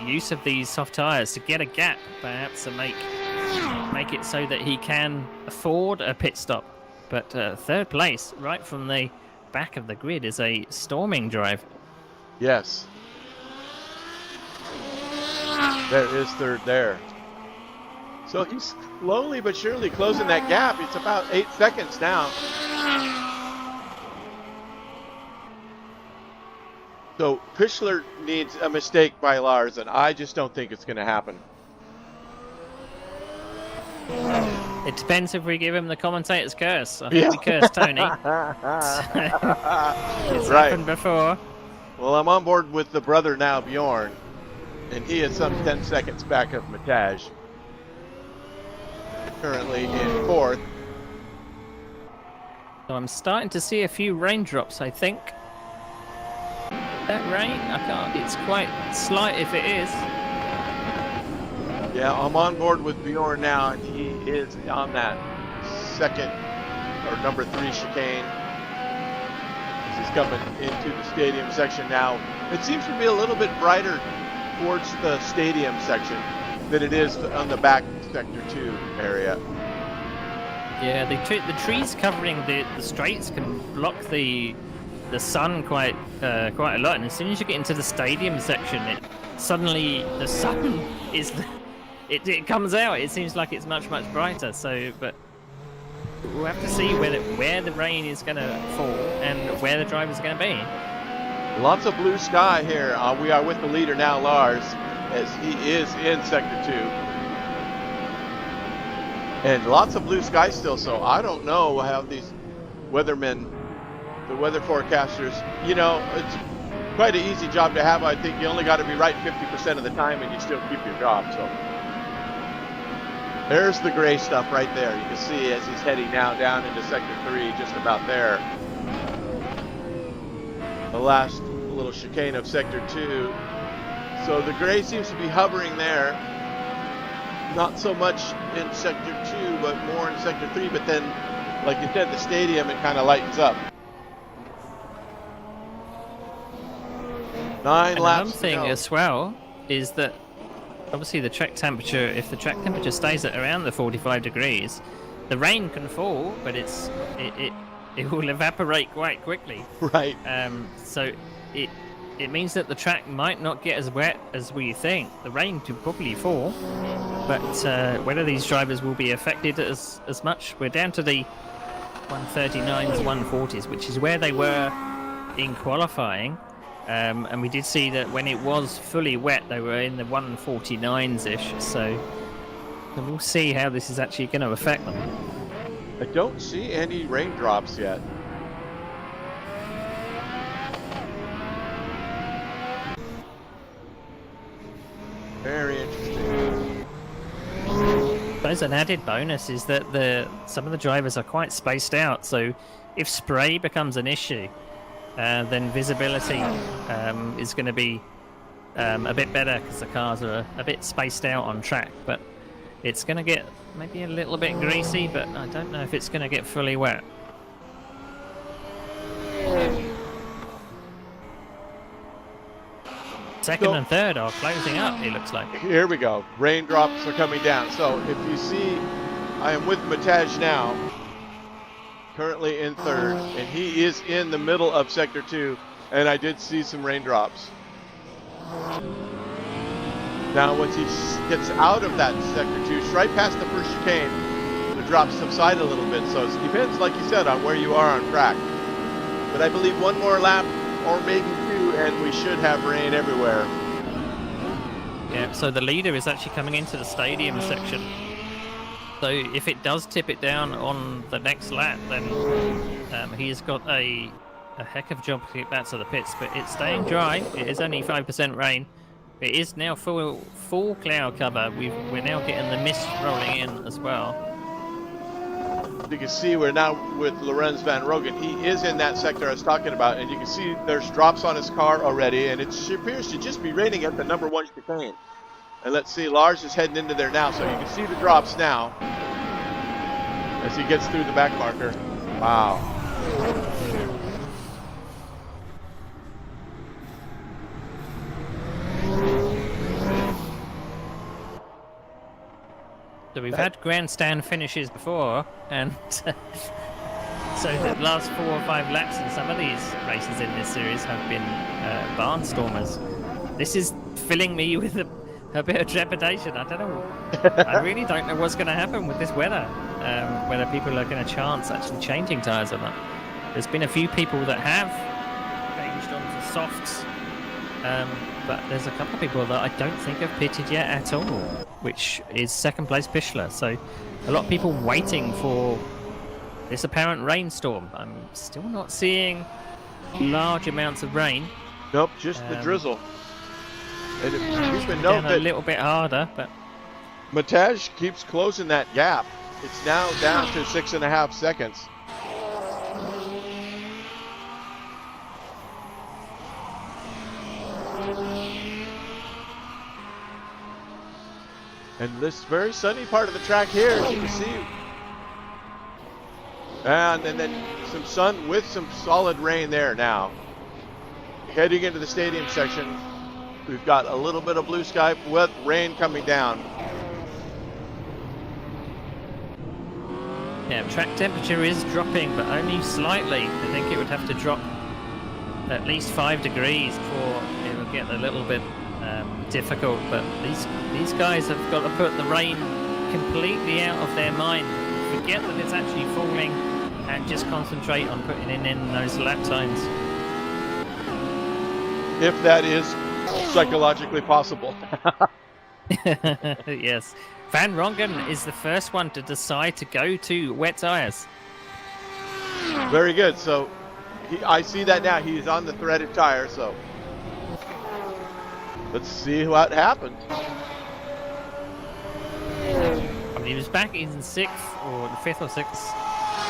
use of these soft tires to get a gap, perhaps, and make it so that he can afford a pit stop. But third place, right from the back of the grid, is a storming drive. Yes. There is third there. So he's slowly but surely closing that gap. It's about 8 seconds now. So Pichler needs a mistake by Lars, and I just don't think it's going to happen. It depends if we give him the commentator's curse. I think we curse Tony. It's happened before. Well, I'm on board with the brother now, Bjorn, and he is some 10 seconds back of Mataj. Currently in fourth. So I'm starting to see a few raindrops, I think. That rain, I can't, it's quite slight if it is. Yeah, I'm on board with Bjorn now, and he is on that second or number 3 chicane. He's coming into the stadium section now. It seems to be a little bit brighter towards the stadium section than it is on the back sector 2 area. Yeah, the trees covering the straights can block the sun quite a lot, and as soon as you get into the stadium section, suddenly the sun is it comes out. It seems like it's much brighter. So, but we'll have to see where the rain is going to fall and where the driver's going to be. Lots of blue sky here. We are with the leader now, Lars, as he is in sector 2. And lots of blue sky still, so I don't know how these weathermen, the weather forecasters, it's quite an easy job to have. I think you only got to be right 50% of the time and you still keep your job. So there's the gray stuff right there. You can see as he's heading now down into sector 3, just about there. The last little chicane of sector 2. So the gray seems to be hovering there. Not so much in sector 2, but more in sector 3. But then, like you said, the stadium, it kind of lightens up. 9 laps. Another thing as well is that obviously the track temperature, if the track temperature stays at around the 45 degrees, the rain can fall, but it will evaporate quite quickly. Right. So it means that the track might not get as wet as we think. The rain could probably fall, but whether these drivers will be affected as much, we're down to the 139s, 140s, which is where they were in qualifying. And we did see that when it was fully wet, they were in the 149s-ish. So we'll see how this is actually going to affect them. I don't see any raindrops yet. Very interesting. There's an added bonus is that some of the drivers are quite spaced out. So if spray becomes an issue, then visibility is going to be a bit better because the cars are a bit spaced out on track. But it's going to get maybe a little bit greasy, but I don't know if it's going to get fully wet. Second and third are closing up, it looks like. Here we go. Raindrops are coming down. So if you see, I am with Mataj now, currently in third, and he is in the middle of sector 2, and I did see some raindrops. Now once he gets out of that sector 2, right past the first chicane, the drops subside a little bit. So it depends, like you said, on where you are on track. But I believe one more lap, or maybe 2, and we should have rain everywhere. Yeah, so the leader is actually coming into the stadium section. though, if it does tip it down on the next lap, then he's got a heck of a job to get back to the pits. But it's staying dry. It is only 5% rain. It is now full cloud cover. We're now getting the mist rolling in as well. You can see we're now with Lorenz Van Rogen. He is in that sector I was talking about, and you can see there's drops on his car already, and it appears to just be raining at the number 1 chicane. And let's see, Lars is heading into there now, so you can see the drops now as he gets through the back marker. Wow. So we've had grandstand finishes before, and so the last 4 or 5 laps in some of these races in this series have been barnstormers. This is filling me with a bit of trepidation. I don't know. I really don't know what's going to happen with this weather. Whether people are going to chance actually changing tyres or not. There's been a few people that have changed onto softs, but there's a couple of people that I don't think have pitted yet at all, which is second place Pichler. So a lot of people waiting for this apparent rainstorm. I'm still not seeing large amounts of rain. Nope, just the drizzle. And if you can down note that a little bit harder, but Mataj keeps closing that gap. It's now down to 6.5 seconds. And this very sunny part of the track here, as you can see. And then some sun with some solid rain there now. Heading into the stadium section, we've got a little bit of blue sky with rain coming down. yeah, track temperature is dropping, but only slightly. I think it would have to drop at least 5 degrees before it would get a little bit difficult. But these guys have got to put the rain completely out of their mind, forget that it's actually falling, and just concentrate on putting in those lap times. If that is psychologically possible. Yes. Van Rongen is the first one to decide to go to wet tires. Very good. So I see that now. He's on the threaded tire. So let's see what happened. I mean, he was back in 6th or the 5th or 6th.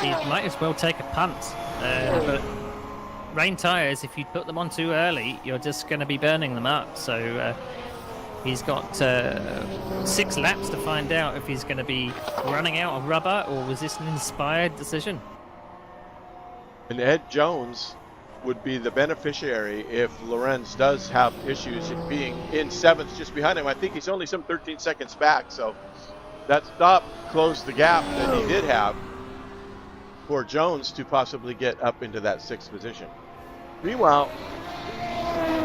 He might as well take a punt. But rain tires, if you put them on too early, you're just going to be burning them up. So he's got 6 laps to find out if he's going to be running out of rubber, or was this an inspired decision? And Ed Jones would be the beneficiary if Lorenz does have issues in being in 7th just behind him. I think he's only some 13 seconds back, so that stop closed the gap that he did have for Jones to possibly get up into that 6th position. Meanwhile,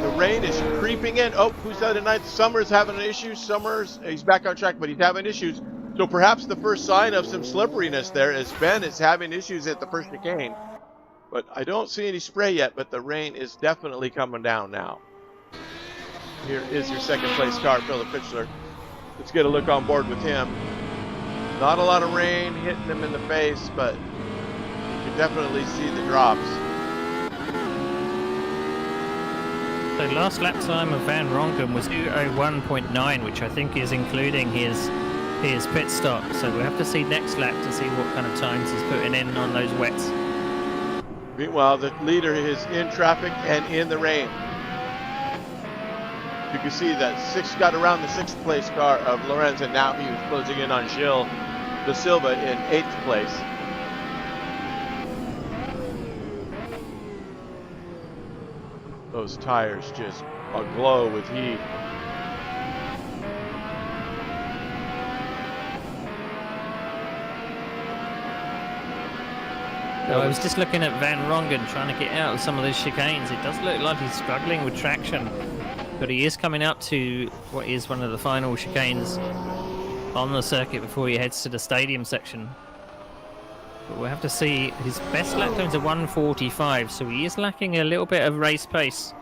the rain is creeping in. Oh, who's that tonight? Summers having an issue. Summers, he's back on track, but he's having issues. So perhaps the first sign of some slipperiness there is Ben is having issues at the first chicane. But I don't see any spray yet, but the rain is definitely coming down now. Here is your second place car, Philip Pichler. Let's get a look on board with him. Not a lot of rain hitting him in the face, but you can definitely see the drops. So last lap time of Van Rongen was 2:01.9, which I think is including his pit stop. So we'll have to see next lap to see what kind of times he's putting in on those wets. Meanwhile, the leader is in traffic and in the rain. You can see that 6 got around the 6th place car of Lorenz, and now he was closing in on Gilles De Silva in 8th place. Those tires just aglow with heat. So I was just looking at Van Rongen trying to get out of some of those chicanes. It does look like he's struggling with traction, but he is coming up to what is one of the final chicanes on the circuit before he heads to the stadium section. But we'll have to see. His best lap times are 1:45, so he is lacking a little bit of race pace.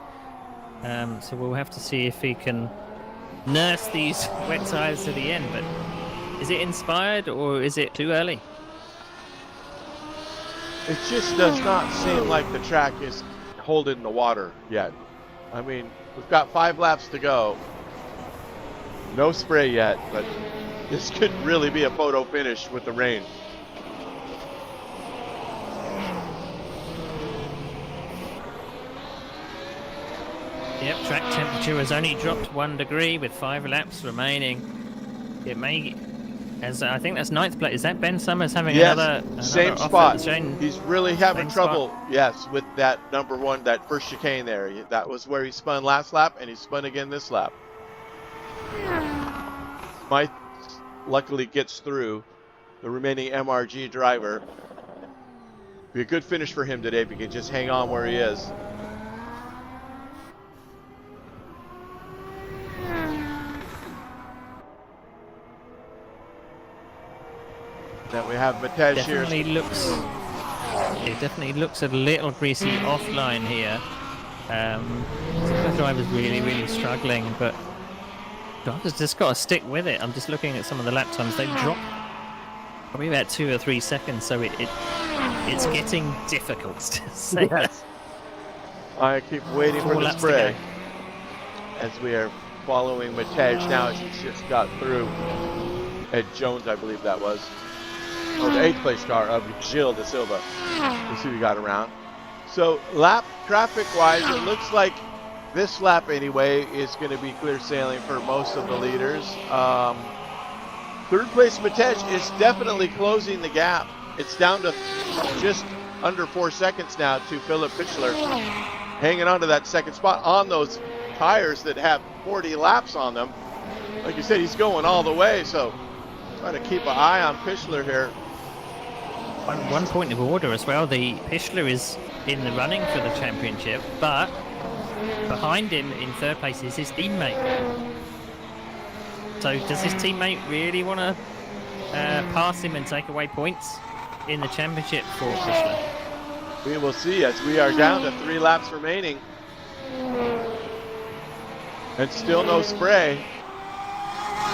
So we'll have to see if he can nurse these wet tires to the end. But Is it inspired or is it too early? It just does not seem like the track is holding the water yet. I mean, we've got 5 laps to go. No spray yet, but this could really be a photo finish with the rain. Yep, track temperature has only dropped 1 degree with 5 laps remaining. It may, as I think that's 9th place. Is that Ben Summers having another same offer spot. Shane? He's really having Same trouble, spot. yes, with that number 1, that first chicane there. That was where he spun last lap, and he spun again this lap. Mike luckily gets through the remaining MRG driver. Be a good finish for him today if he can just hang on where he is. Then we have Matej here. It definitely looks a little greasy offline here. The driver's really struggling, but drivers just got to stick with it. I'm just looking at some of the lap times. They've dropped probably about 2 or 3 seconds, so it's getting difficult to say. Yes. I keep waiting 4 for the laps to spray go. as we are following Matej now as he's just got through. Ed Jones, I believe that was. Oh, the 8th place car of Gilles de Silva. Let's see who we got around. So lap traffic-wise, it looks like this lap anyway is going to be clear sailing for most of the leaders. 3rd place Matej is definitely closing the gap. It's down to just under 4 seconds now to Philip Pichler, hanging on to that 2nd spot on those tires that have 40 laps on them. Like you said, he's going all the way, so trying to keep an eye on Pichler here. One point of order as well. The Pichler is in the running for the championship, but behind him in 3rd place is his teammate. So does his teammate really want to pass him and take away points in the championship for Pichler? We will see as we are down to 3 laps remaining. And still no spray.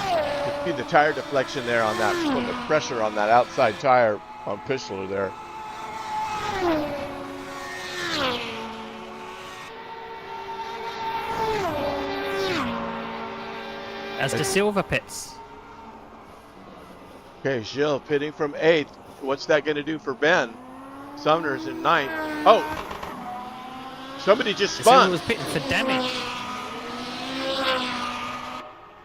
You see the tire deflection there on that, from the pressure on that outside tire on Pichler there. As De Silva pits. Okay, Gilles pitting from 8th. What's that going to do for Ben? Sumner's in 9th. Oh! Somebody just De Silva spun. was pitting for damage.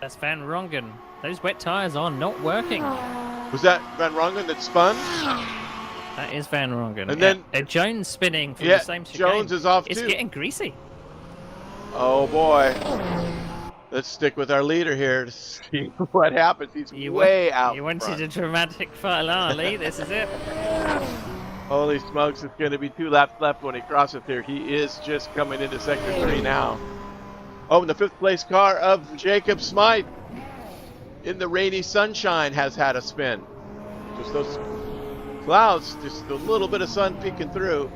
That's Van Rongen. Those wet tires are not working. Was that Van Rongen that spun? That is Van Rongen. And then Jones spinning from the same chicane. Jones is off It's too. getting greasy. Oh boy. Let's stick with our leader here to see what happens. He's way out You wanted front. a dramatic finale. This is it. Holy smokes, it's going to be 2 laps left when he crosses here. He is just coming into sector 3 now. Oh, and the 5th place car of Jacob Smythe in the rainy sunshine has had a spin. Just those clouds, just a little bit of sun peeking through.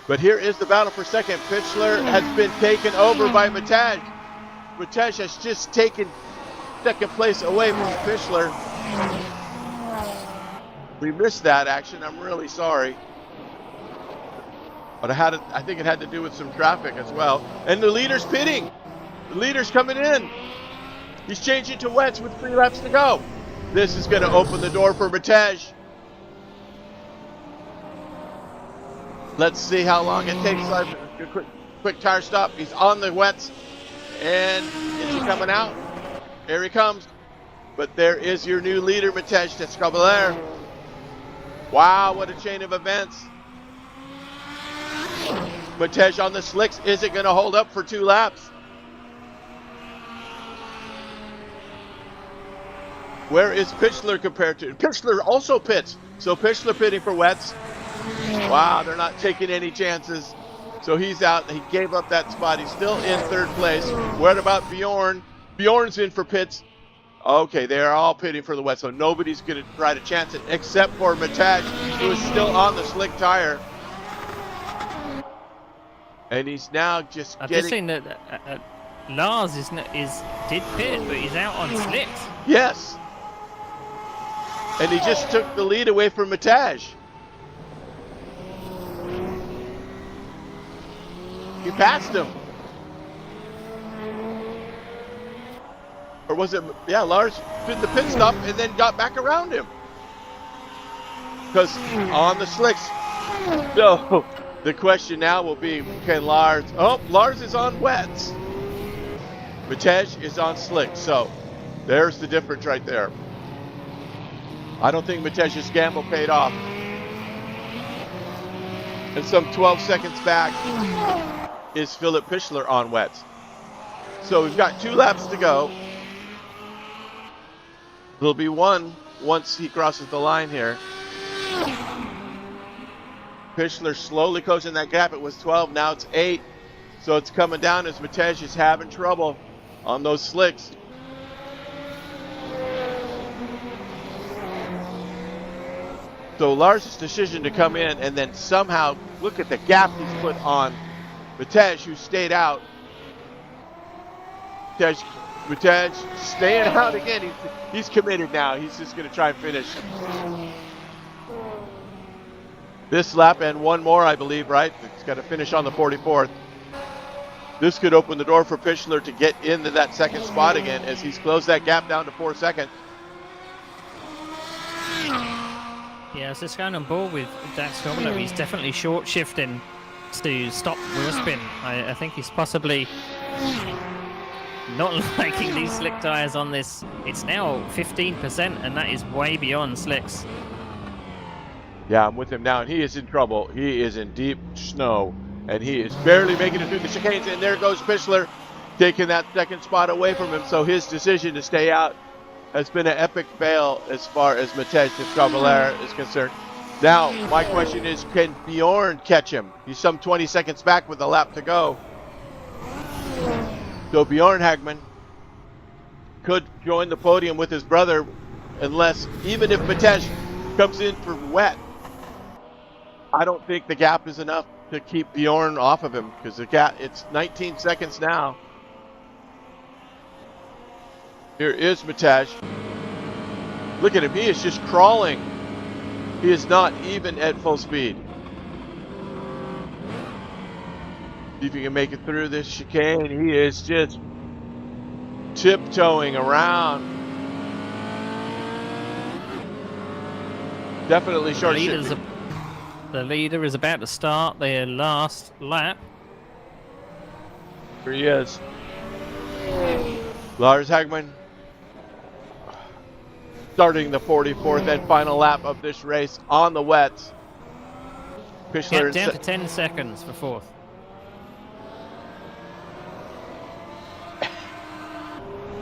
But here is the battle for 2nd. Pichler has been taken over by Matej. Matej has just taken 2nd place away from Pichler. We missed that action. I'm really sorry. But I think it had to do with some traffic as well. And the leader's pitting. The leader's coming in. He's changing to wets with 3 laps to go. This is going to open the door for Matej. Let's see how long it takes. Quick tire stop. He's on the wets. And is he coming out? Here he comes. But there is your new leader, Matej Descabelaire. Wow, what a chain of events. Matej on the slicks. Is it going to hold up for 2 laps? Where is Pichler compared to? Pichler also pits. So Pichler pitting for wets. Wow, they're not taking any chances. So he's out. He gave up that spot. He's still in 3rd place. What about Bjorn? Bjorn's in for pits. Okay, they're all pitting for the wet, so nobody's going to try to chance it except for Matej, who is still on the slick tire. And he's now just I've getting... just seen that Lars did pit, but he's out on slicks. Yes. And he just took the lead away from Matej. He passed him. Or was it, yeah, Lars did the pit stop and then got back around him. Because on the slicks. So the question now will be, can Lars, oh, Lars is on wets. Matej is on slicks. So there's the difference right there. I don't think Matej's gamble paid off. And some 12 seconds back is Philip Pichler on wets. So we've got 2 laps to go. There'll be one once he crosses the line here. Pichler slowly closing that gap. It was 12, now it's 8. So it's coming down as Matej is having trouble on those slicks. So Lars' decision to come in and then somehow look at the gap he's put on Matej, who stayed out. Matej staying out again. He's committed now. He's just going to try and finish this lap and one more, I believe, right? He's got to finish on the 44th. This could open the door for Pichler to get into that second spot again as he's closed that gap down to 4 seconds. Yeah, I was just going on board with Dax Gobbler. He's definitely short shifting to stop wheel spin. I think he's possibly not liking these slick tyres on this. It's now 15%, and that is way beyond slicks. Yeah, I'm with him now, and he is in trouble. He is in deep snow, and he is barely making it through the chicanes. And there goes Pichler, taking that second spot away from him. So his decision to stay out has been an epic fail as far as Matej Gobbler is concerned. Now, my question is, can Bjorn catch him? He's some 20 seconds back with a lap to go. So Bjorn Hagman could join the podium with his brother, unless, even if Matej comes in for wet, I don't think the gap is enough to keep Bjorn off of him, because the gap, it's 19 seconds now. Here is Matej. Look at him, he is just crawling. He is not even at full speed. See if he can make it through this chicane. He is just tiptoeing around. Definitely short shifting. The leader is about to start their last lap. Here he is. Lars Hagman starting the 44th and final lap of this race on the wets. Pichler down to 10 seconds for fourth.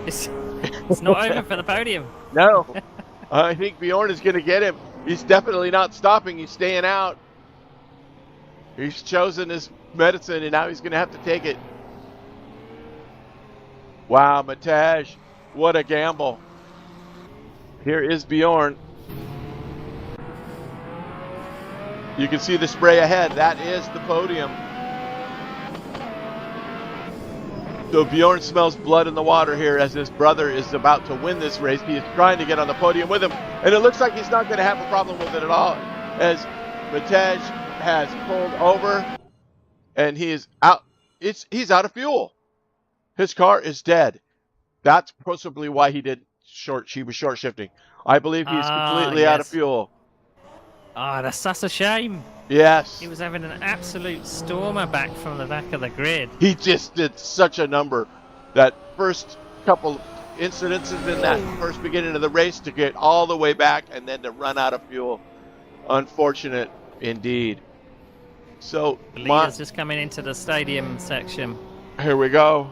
It's not over for the podium. No. I think Bjorn is going to get him. He's definitely not stopping. He's staying out. He's chosen his medicine, and now he's going to have to take it. Wow, Matej, what a gamble. Here is Bjorn. You can see the spray ahead. That is the podium. So Bjorn smells blood in the water here as his brother is about to win this race. He is trying to get on the podium with him, and it looks like he's not going to have a problem with it at all, as Matej has pulled over, and he is out. He's out of fuel. His car is dead. That's possibly why he was short shifting. I believe he's completely out of fuel. That's such a shame. Yes. He was having an absolute stormer back from the back of the grid. He just did such a number. That first couple incidences in that first beginning of the race to get all the way back and then to run out of fuel. Unfortunate indeed. So the leader's just coming into the stadium section. Here we go.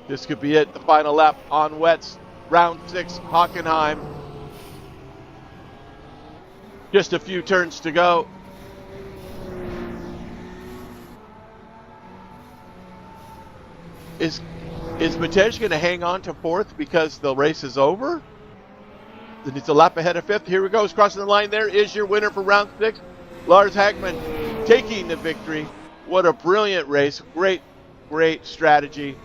This could be it. The final lap on wets. Round 6, Hockenheim. Just a few turns to go. Is Matej going to hang on to fourth because the race is over? Then it's a lap ahead of fifth. Here we go. He's crossing the line. There is your winner for round 6. Lars Hagman taking the victory. What a brilliant race. Great strategy.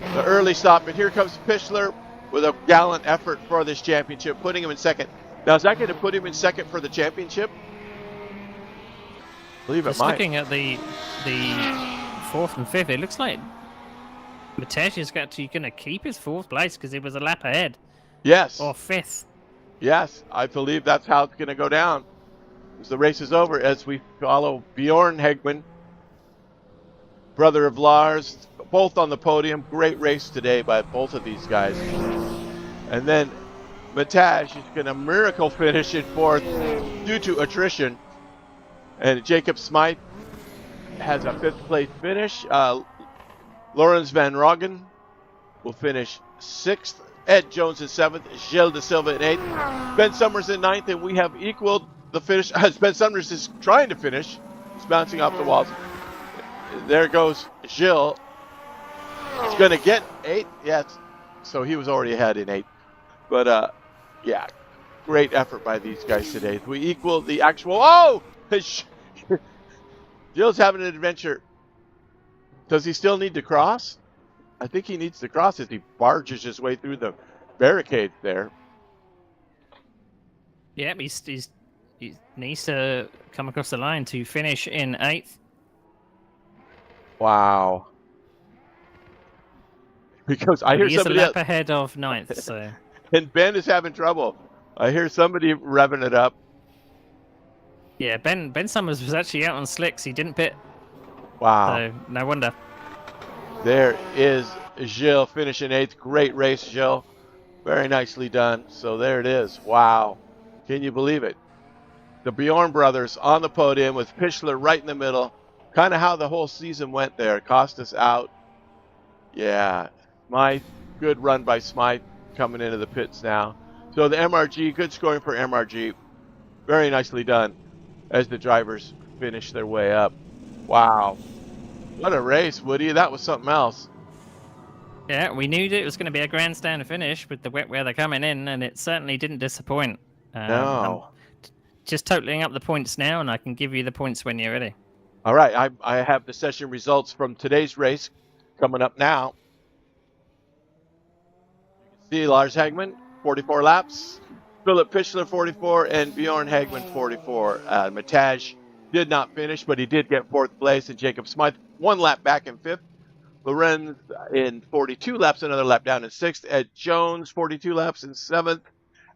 the early stop. And here comes Pichler with a gallant effort for this championship, putting him in second. Now, is that going to put him in second for the championship? I believe it Just might. looking at the fourth and fifth, it looks like Matej is actually going to keep his fourth place because he was a lap ahead. Yes. Or fifth. Yes, I believe that's how it's going to go down. As the race is over, as we follow Bjorn Hegman, brother of Lars, both on the podium. Great race today by both of these guys. And then Matej is going to miracle finish in fourth due to attrition. And Jacob Smythe has a fifth place finish. Lawrence Van Roggen will finish sixth. Ed Jones in seventh. Gilles de Silva in eighth. Ben Summers in ninth, and we have equaled the finish. As Ben Summers is trying to finish, he's bouncing off the walls. There goes Gilles. He's going to get eighth. Yes, so he was already ahead in eighth. But yeah, great effort by these guys today. We equal the actual. Oh, Gilles having an adventure. Does he still need to cross? I think he needs to cross as he barges his way through the barricades there. Yeah, he needs to come across the line to finish in eighth. Wow. Because I hear He is a somebody lap else, ahead of ninth, so and Ben is having trouble. I hear somebody revving it up. yeah, Ben Summers was actually out on slicks. He didn't pit, Wow. so no wonder. There is Gilles finishing eighth. Great race, Gilles. Very nicely done. So there it is. Wow. Can you believe it? The Bjorn brothers on the podium with Pichler right in the middle. Kind of how the whole season went there. Costas out. Yeah. Smythe. Good run by Smythe coming into the pits now. So the MRG, good scoring for MRG. Very nicely done as the drivers finish their way up. Wow. What a race, Woody. That was something else. Yeah, we knew that it was going to be a grandstand finish with the wet weather coming in, and it certainly didn't disappoint. No. I'm just totaling up the points now, and I can give you the points when you're ready. All right. I have the session results from today's race coming up now. You can see Lars Hagman, 44 laps. Philip Pichler, 44, and Bjorn Hagman, 44. Matej did not finish, but he did get fourth place, and Jacob Smythe 1 lap back in fifth. Lorenz in 42 laps, another lap down in sixth. Ed Jones, 42 laps in seventh.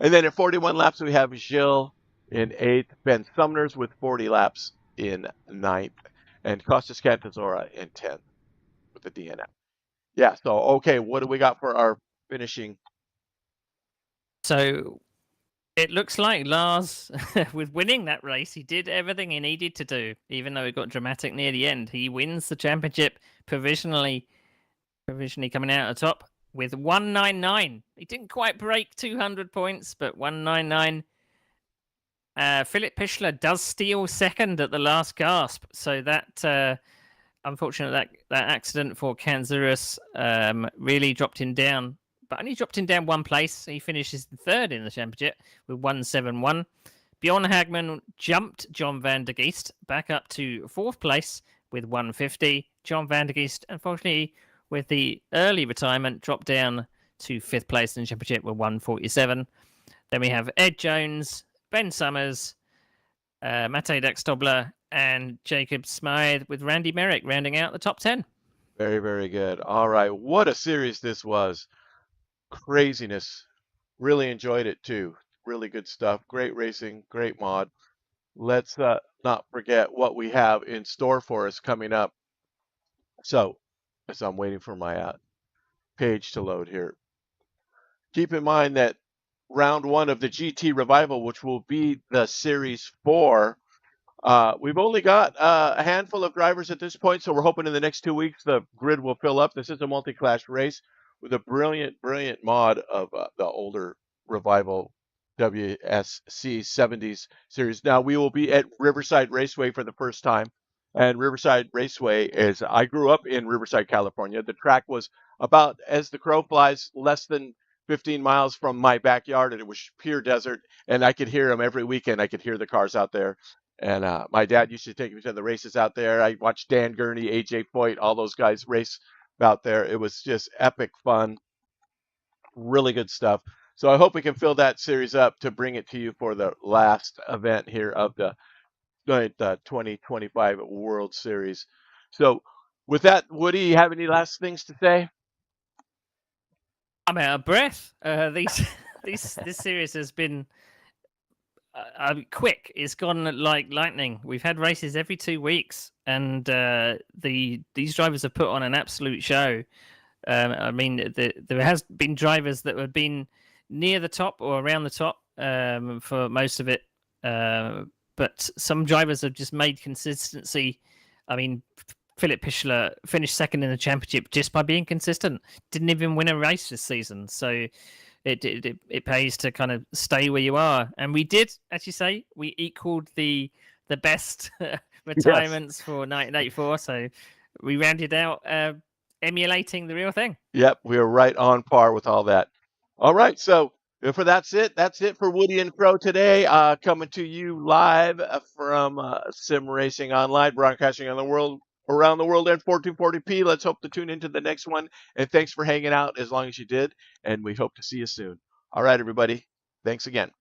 And then at 41 laps, we have Gilles in eighth. Ben Sumners with 40 laps in ninth. And Costas Cantazora in 10th with the DNF. Yeah, so, okay, what do we got for our finishing? So it looks like Lars, with winning that race, he did everything he needed to do, even though it got dramatic near the end. He wins the championship provisionally coming out at the top with 199. He didn't quite break 200 points, but 199. Philip Pichler does steal second at the last gasp, so that unfortunately that accident for Kanzurus really dropped him down. But only dropped him down one place. He finishes third in the championship with 171. Bjorn Hagman jumped John van der Geest back up to fourth place with 150. John van der Geest, unfortunately, with the early retirement, dropped down to fifth place in the championship with 147. Then we have Ed Jones, Ben Summers, Mate Daxtobler, and Jacob Smythe with Randy Merrick rounding out the top 10. Very, very good. All right, what a series this was. Craziness. Really enjoyed it too. Really good stuff. Great racing, great mod. Let's not forget what we have in store for us coming up. So, as I'm waiting for my page to load here, keep in mind that round one of the GT Revival, which will be the Series 4, we've only got a handful of drivers at this point, so we're hoping in the next 2 weeks the grid will fill up. This is a multi-class race with a brilliant, brilliant mod of the older Revival WSC 70s series. Now, we will be at Riverside Raceway for the first time. And Riverside Raceway is, I grew up in Riverside, California. The track was about, as the crow flies, less than 15 miles from my backyard, and it was pure desert. And I could hear them every weekend. I could hear the cars out there. And my dad used to take me to the races out there. I watched Dan Gurney, AJ Foyt, all those guys race out there. It was just epic fun, really good stuff. So I hope we can fill that series up to bring it to you for the last event here of the 2025 World Series. So with that, Woody, you have any last things to say? I'm out of breath. This series has been quick. It's gone like lightning. We've had races every 2 weeks, and these drivers have put on an absolute show. I mean, there has been drivers that have been near the top or around the top for most of it, but some drivers have just made consistency. I mean, Philip Pichler finished second in the championship just by being consistent. Didn't even win a race this season, so it pays to kind of stay where you are. And we did, as you say, we equaled the best retirements for 1984. So we rounded out emulating the real thing. Yep, we are right on par with all that. All right, so for that's it for Woody and Crow today. Coming to you live from Sim Racing Online, broadcasting around the world in 1440p. Let's hope to tune into the next one. And thanks for hanging out as long as you did. And we hope to see you soon. All right, everybody. Thanks again.